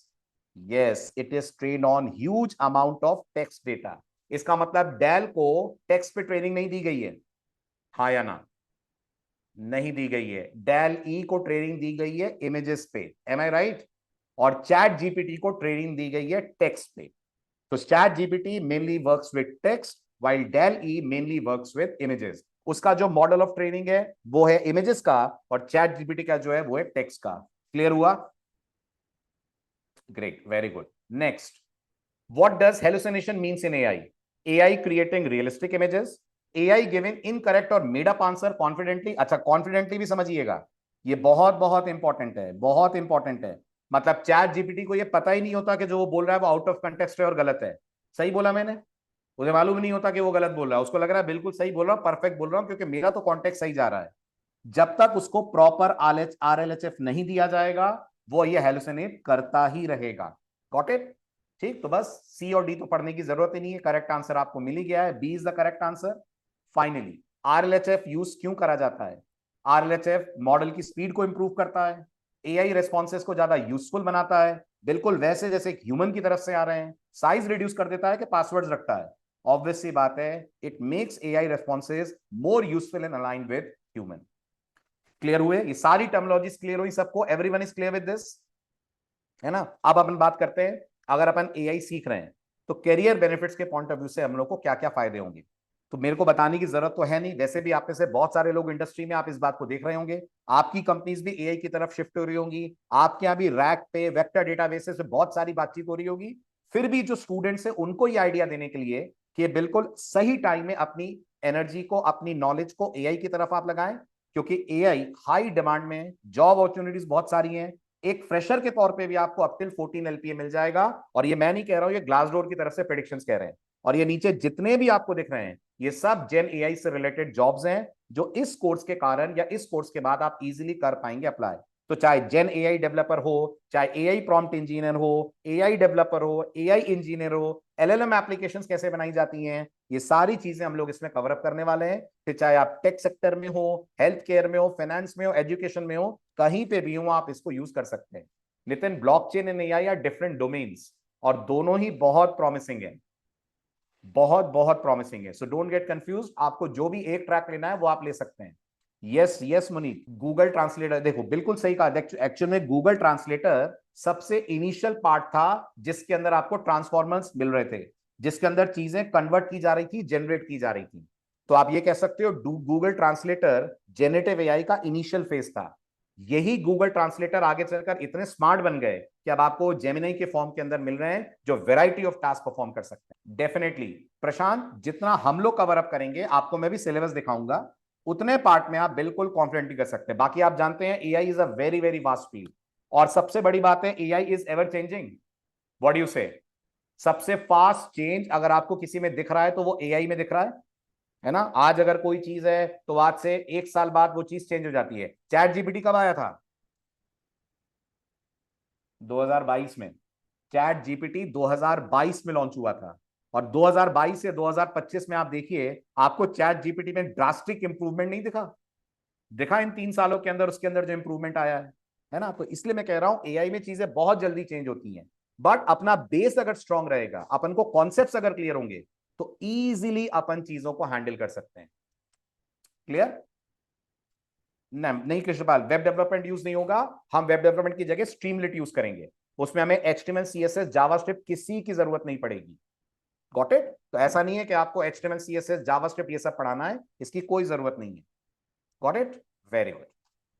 Yes, it is trained on huge amount of text data. इसका मतलब del को text पे training नहीं दी गई है, हाँ या ना? नहीं दी गई है। डेल ई को ट्रेनिंग दी गई है इमेजेस पे, एम आई राइट? और चैट जीपीटी को ट्रेनिंग दी गई है टेक्स्ट पे। तो chat GPT mainly works with text, while DALL E mainly works with images. उसका जो मॉडल ऑफ ट्रेनिंग है वो है इमेजेस का, और चैट जीपीटी का जो है वो है टेक्स्ट का। क्लियर हुआ? Great, very good. Next, what does hallucination means in AI? AI creating realistic images, AI giving incorrect और मेड अप आंसर कॉन्फिडेंटली। अच्छा, कॉन्फिडेंटली भी समझिएगा, ये बहुत बहुत इंपॉर्टेंट है, बहुत इंपॉर्टेंट है। मतलब चैट जीपीटी को ये पता ही नहीं होता कि जो वो बोल रहा है वो आउट ऑफ कंटेक्स्ट है और गलत है। सही बोला मैंने? उसे मालूम नहीं होता कि वो गलत बोल रहा है, उसको लग रहा है बिल्कुल सही बोल रहा हूं, परफेक्ट बोल रहा हूं, क्योंकि मेरा तो कॉन्टेक्स्ट सही जा रहा है। जब तक उसको प्रॉपर आरएलएचएफ नहीं दिया जाएगा, वो ये हेलुसिनेट करता ही रहेगा। Got it? ठीक, तो बस सी और डी तो पढ़ने की जरूरत ही नहीं है, करेक्ट आंसर आपको मिल ही गया है, B is the correct answer. Finally, RLHF use क्यों करा जाता है? आरएलएचएफ मॉडल की स्पीड को इंप्रूव करता है, एआई रेस्पॉन्सेस को ज्यादा यूजफुल बनाता है, बिल्कुल वैसे जैसे ह्यूमन की तरफ से आ रहे हैं। साइज रिड्यूस कर देता है कि पासवर्ड्स रखता है। ऑब्वियस सी बात है, it makes AI responses more useful and align with human. Clear हुए? ये सारी टर्मिनोलॉजीज क्लियर हुई सबको? Everyone is clear with this, है ना? अब अपन बात करते हैं, अगर अपन एआई सीख रहे हैं तो करियर बेनिफिट्स के पॉइंट ऑफ व्यू से हम लोग को क्या क्या फायदे होंगे। तो मेरे को बताने की जरूरत तो है नहीं, वैसे भी आप में से बहुत सारे लोग इंडस्ट्री में आप इस बात को देख रहे होंगे, आपकी कंपनीज भी एआई की तरफ शिफ्ट हो रही होंगी, आपके यहाँ भी रैक पे वेक्टर डेटाबेसेस से बहुत सारी बातचीत हो रही होगी। फिर भी जो स्टूडेंट्स है उनको ये आइडिया देने के लिए कि बिल्कुल सही टाइम में अपनी एनर्जी को, अपनी नॉलेज को एआई की तरफ आप लगाएं, क्योंकि एआई हाई डिमांड में, जॉब अपॉर्चुनिटीज बहुत सारी हैं। एक फ्रेशर के तौर पे भी आपको अप टिल 14 एलपीए मिल जाएगा, और ये मैं नहीं कह रहा हूं, ये ग्लासडोर की तरफ से प्रेडिक्शंस कह रहे हैं। और ये नीचे जितने भी आपको दिख रहे हैं, ये सब जेन एआई से रिलेटेड जॉब्स हैं, जो इस कोर्स के कारण या इस कोर्स के बाद आप इजीली कर पाएंगे अप्लाई। तो चाहे जेन एआई डेवलपर हो, चाहे एआई प्रॉम्प्ट इंजीनियर हो, एआई डेवलपर हो, एआई इंजीनियर हो, एलएलएम एप्लीकेशंस कैसे बनाई जाती हैं, ये सारी चीजें हम लोग इसमें कवर अप करने वाले हैं। फिर चाहे आप टेक सेक्टर में हो, हेल्थ केयर में हो, फाइनेंस में हो, एजुकेशन में हो, कहीं पे भी हो आप इसको यूज कर सकते हैं। Nitin, blockchain and AI are different domains, और दोनों ही बहुत प्रॉमिसिंग है, बहुत बहुत प्रॉमिसिंग है। सो डोंट गेट कंफ्यूज, आपको जो भी एक ट्रैक लेना है वो आप ले सकते हैं। Yes yes Muneet, Google translator, देखो बिल्कुल सही कहा। एक्चुअल में गूगल ट्रांसलेटर सबसे इनिशियल पार्ट था जिसके अंदर आपको ट्रांसफॉर्मर्स मिल रहे थे, जिसके अंदर चीजें कन्वर्ट की जा रही थी, जनरेट की जा रही थी। तो आप ये कह सकते हो गूगल ट्रांसलेटर जेनेटिव एआई का इनिशियल फेज था। यही गूगल ट्रांसलेटर आगे चलकर इतने स्मार्ट बन गए कि अब आपको जेमिनी के फॉर्म के अंदर मिल रहे हैं, जो वैरायटी ऑफ टास्क परफॉर्म कर सकते हैं। डेफिनेटली प्रशांत, जितना हम लोग कवर अप करेंगे, आपको मैं भी सिलेबस दिखाऊंगा, उतने पार्ट में आप बिल्कुल कॉन्फिडेंटली कर सकते हैं। बाकी आप जानते हैं AI is a very very vast field, और सबसे बड़ी बात है, AI is ever changing. What do you से? सबसे फास्ट चेंज अगर आपको किसी में दिख रहा है तो वो एआई में दिख रहा है ना। आज अगर कोई चीज है तो आज से 1 साल बाद वो चीज चेंज हो जाती है। चैट जीपीटी कब आया था? 2022 में। चैट जीपीटी 2022 में लॉन्च हुआ था। और 2022 से 2025 में आप देखिए, आपको चैट जीपीटी में ड्रास्टिक इंप्रूवमेंट नहीं दिखा? दिखा इन 3 सालों के अंदर, उसके अंदर जो इंप्रूवमेंट आया है ना। तो इसलिए मैं कह रहा हूं एआई में चीजें बहुत जल्दी चेंज होती हैं, बट अपना बेस अगर स्ट्रांग रहेगा, अपन को कॉन्सेप्ट्स अगर क्लियर होंगे, तो इजीली अपन चीजों को हैंडल कर सकते हैं। क्लियर? नहीं कृष्णपाल, वेब डेवलपमेंट यूज नहीं होगा। हम वेब डेवलपमेंट की जगह स्ट्रीमलेट यूज करेंगे। उसमें हमें एचटीएमएल सीएसएस जावास्क्रिप्ट किसी की जरूरत नहीं पड़ेगी। Got it? तो ऐसा नहीं है कि आपको एचटीएमएल सीएसएस जावास्क्रिप्ट ये सब पढ़ाना है, इसकी कोई जरूरत नहीं है। Got it? Very good.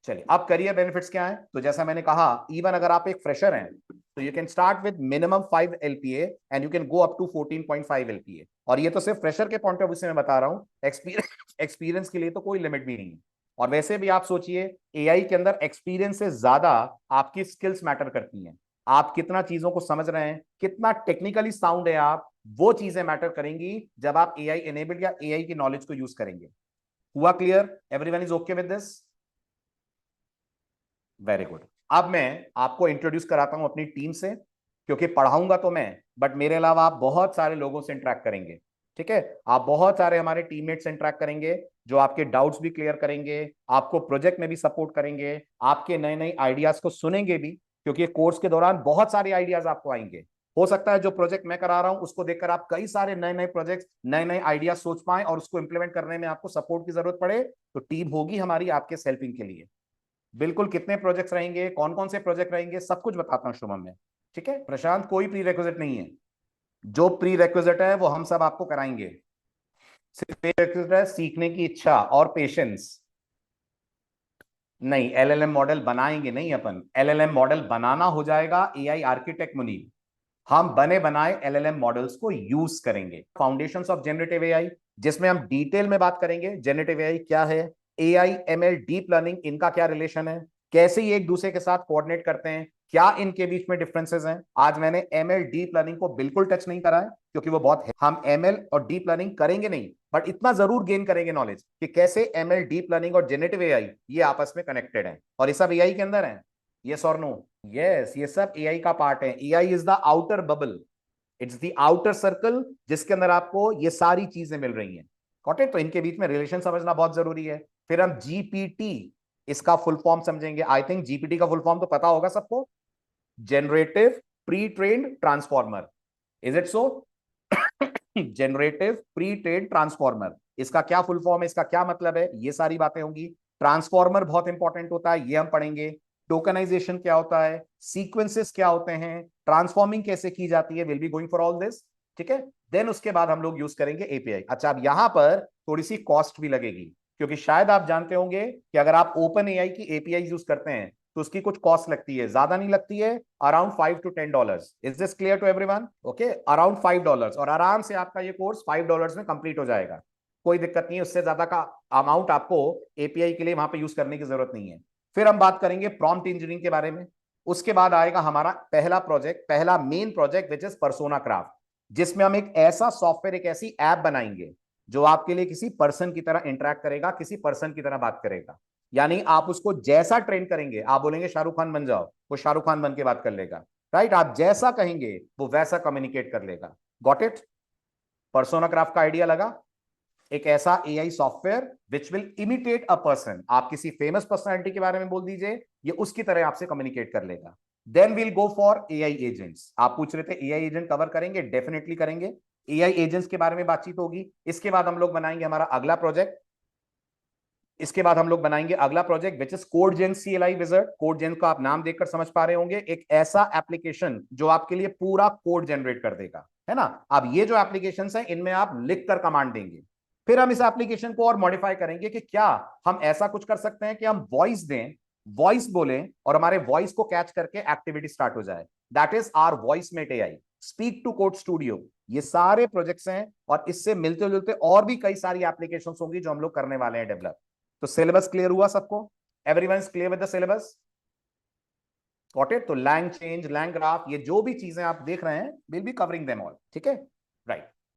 चलिए, अब करियर बेनिफिट्स क्या है? तो जैसा मैंने कहा, इवन अगर आप एक फ्रेशर हैं तो you can start with minimum 5 LPA and you can go up to 14.5 LPA. और ये तो सिर्फ फ्रेशर के पॉइंट ऑफ व्यू से मैं बता रहा हूं, एक्सपीरियंस के लिए तो कोई लिमिट भी नहीं है। और वैसे भी आप सोचिए, एआई के अंदर एक्सपीरियंस से ज्यादा आपकी स्किल्स मैटर करती हैं। आप कितना चीजों को समझ रहे हैं, कितना टेक्निकली साउंड है आप, वो चीजें मैटर करेंगी जब आप एआई एनेबल्ड या एआई की नॉलेज को यूज करेंगे। हुआ clear? Everyone is okay with this? Very good. अब मैं आपको इंट्रोड्यूस कराता हूं अपनी टीम से, क्योंकि पढ़ाऊंगा तो मैं, बट मेरे अलावा आप बहुत सारे लोगों से इंटरेक्ट करेंगे। ठीक है? आप बहुत सारे हमारे टीममेट से इंटरेक्ट करेंगे, जो आपके डाउट्स भी क्लियर करेंगे, आपको प्रोजेक्ट में भी सपोर्ट करेंगे, आपके नए नए आइडियाज को सुनेंगे भी, क्योंकि कोर्स के दौरान बहुत सारे आइडियाज आपको आएंगे। हो सकता है जो प्रोजेक्ट मैं करा रहा हूं उसको देखकर आप कई सारे नए नए प्रोजेक्ट्स, नए नए आइडियाज सोच पाए और उसको इंप्लीमेंट करने में आपको सपोर्ट की जरूरत पड़े, तो टीम होगी हमारी आपके हेल्पिंग के लिए। बिल्कुल, कितने प्रोजेक्ट्स रहेंगे, कौन कौन से प्रोजेक्ट रहेंगे, सब कुछ बताता हूं शुभम में। ठीक है प्रशांत, कोई प्री रेक्विजिट नहीं है। जो प्री रेक्विजिट है वो हम सब आपको कराएंगे। सिर्फ प्री रेक्विजिट है सीखने की इच्छा और पेशेंस। नहीं, एलएलएम मॉडल बनाएंगे नहीं अपन। एलएलएम मॉडल बनाना हो जाएगा एआई आर्किटेक्ट मुनीब। हम बने बनाए एलएलएम मॉडल्स को यूज करेंगे। फाउंडेशंस ऑफ जनरेटिव एआई, जिसमें हम डिटेल में बात करेंगे जनरेटिव एआई क्या है, एआई एमएल डीप लर्निंग, इनका क्या रिलेशन है, कैसे ये एक दूसरे के साथ कोऑर्डिनेट करते हैं, क्या इनके बीच में डिफरेंसेस हैं। आज मैंने एमएल डीप लर्निंग को बिल्कुल टच नहीं करा है, क्योंकि वो बहुत है। हम एमएल और डीप लर्निंग करेंगे नहीं, बट इतना जरूर गेन करेंगे नॉलेज कि कैसे एमएल डीप लर्निंग और जनरेटिव एआई ये आपस में कनेक्टेड है, और ये सब एआई के अंदर है। यस और नो? यस, ये सब एआई का पार्ट है। AI is the outer bubble, it's the outer circle, जिसके अंदर आपको ये सारी चीजें मिल रही हैं। Got it? तो इनके बीच में रिलेशन समझना बहुत जरूरी है। फिर हम जीपीटी, इसका फुल फॉर्म समझेंगे। आई थिंक जीपीटी का फुल फॉर्म तो पता होगा सबको, generative pre trained transformer. Is it so? Generative pre trained transformer, इसका क्या फुल फॉर्म है, इसका क्या मतलब है, ये सारी बातें होंगी। ट्रांसफॉर्मर बहुत इंपॉर्टेंट होता है, ये हम पढ़ेंगे। टोकनाइजेशन क्या होता है, सीक्वेंसेस क्या होते हैं, ट्रांसफॉर्मिंग कैसे की जाती है, will be going for all this. ठीक है? देन उसके बाद हम लोग यूज करेंगे एपीआई। अच्छा, अब यहां पर थोड़ी सी कॉस्ट भी लगेगी, क्योंकि शायद आप जानते होंगे कि अगर आप ओपन एआई की एपीआई यूज करते हैं तो उसकी कुछ कॉस्ट लगती है, ज्यादा नहीं लगती है, around $5 to $10। Is this clear to everyone? Okay, around $5, और आराम से आपका ये कोर्स $5 में कंप्लीट हो जाएगा। कोई दिक्कत नहीं है, उससे ज्यादा का अमाउंट आपको एपीआई के लिए वहां पे यूज करने की जरूरत नहीं है। फिर हम बात करेंगे प्रॉम्प्ट इंजीनियरिंग के बारे में। उसके बाद आएगा हमारा पहला प्रोजेक्ट, पहला main project, which is persona craft, जिसमें हम एक ऐसा सॉफ्टवेयर, एक ऐसी ऐप बनाएंगे जो आपके लिए किसी पर्सन की तरह इंटरेक्ट करेगा, किसी पर्सन की तरह बात करेगा। यानी आप उसको जैसा ट्रेन करेंगे, आप बोलेंगे शाहरुख खान बन जाओ, वो शाहरुख खान बन के बात कर लेगा। राइट? आप जैसा कहेंगे वो वैसा कम्युनिकेट कर लेगा। Got it? पर्सोना क्राफ्ट का आइडिया लगा? एक ऐसा AI software which will imitate a person. आप किसी फेमस पर्सनालिटी के बारे में बोल दीजिए, ये उसकी तरह आपसे कम्युनिकेट कर लेगा। Then will go for AI agents. आप पूछ रहे थे एआई एजेंट कवर करेंगे? डेफिनेटली करेंगे। एआई एजेंट्स के बारे में बातचीत होगी। इसके बाद हम लोग बनाएंगे हमारा अगला प्रोजेक्ट। इसके बाद हम लोग बनाएंगे अगला project, which is code gen CLI wizard. Code gen का आप नाम देखकर समझ पा रहे होंगे, एक ऐसा एप्लीकेशन जो आपके लिए पूरा कोड जनरेट कर देगा, है ना। अब ये जो एप्लीकेशन है, इनमें आप लिख कर कमांड देंगे। फिर हम इस एप्लीकेशन को और मॉडिफाई करेंगे कि क्या हम ऐसा कुछ कर सकते हैं कि हम वॉइस दें, वॉइस बोलें, और हमारे वॉइस को कैच करके एक्टिविटी स्टार्ट हो जाए। That is our voice mate AI, speak to code studio. ये सारे प्रोजेक्ट्स हैं, और इससे मिलते जुलते और भी कई सारी एप्लीकेशंस होंगी जो हम लोग करने वाले हैं डेवलप। तो सिलेबस क्लियर हुआ सबको? Everyone is clear with the syllabus? Got it? तो लैंग चेंज, लैंग ग्राफ, ये जो भी चीजें आप देख रहे हैं, will be covering them all, ठीक है, राइट।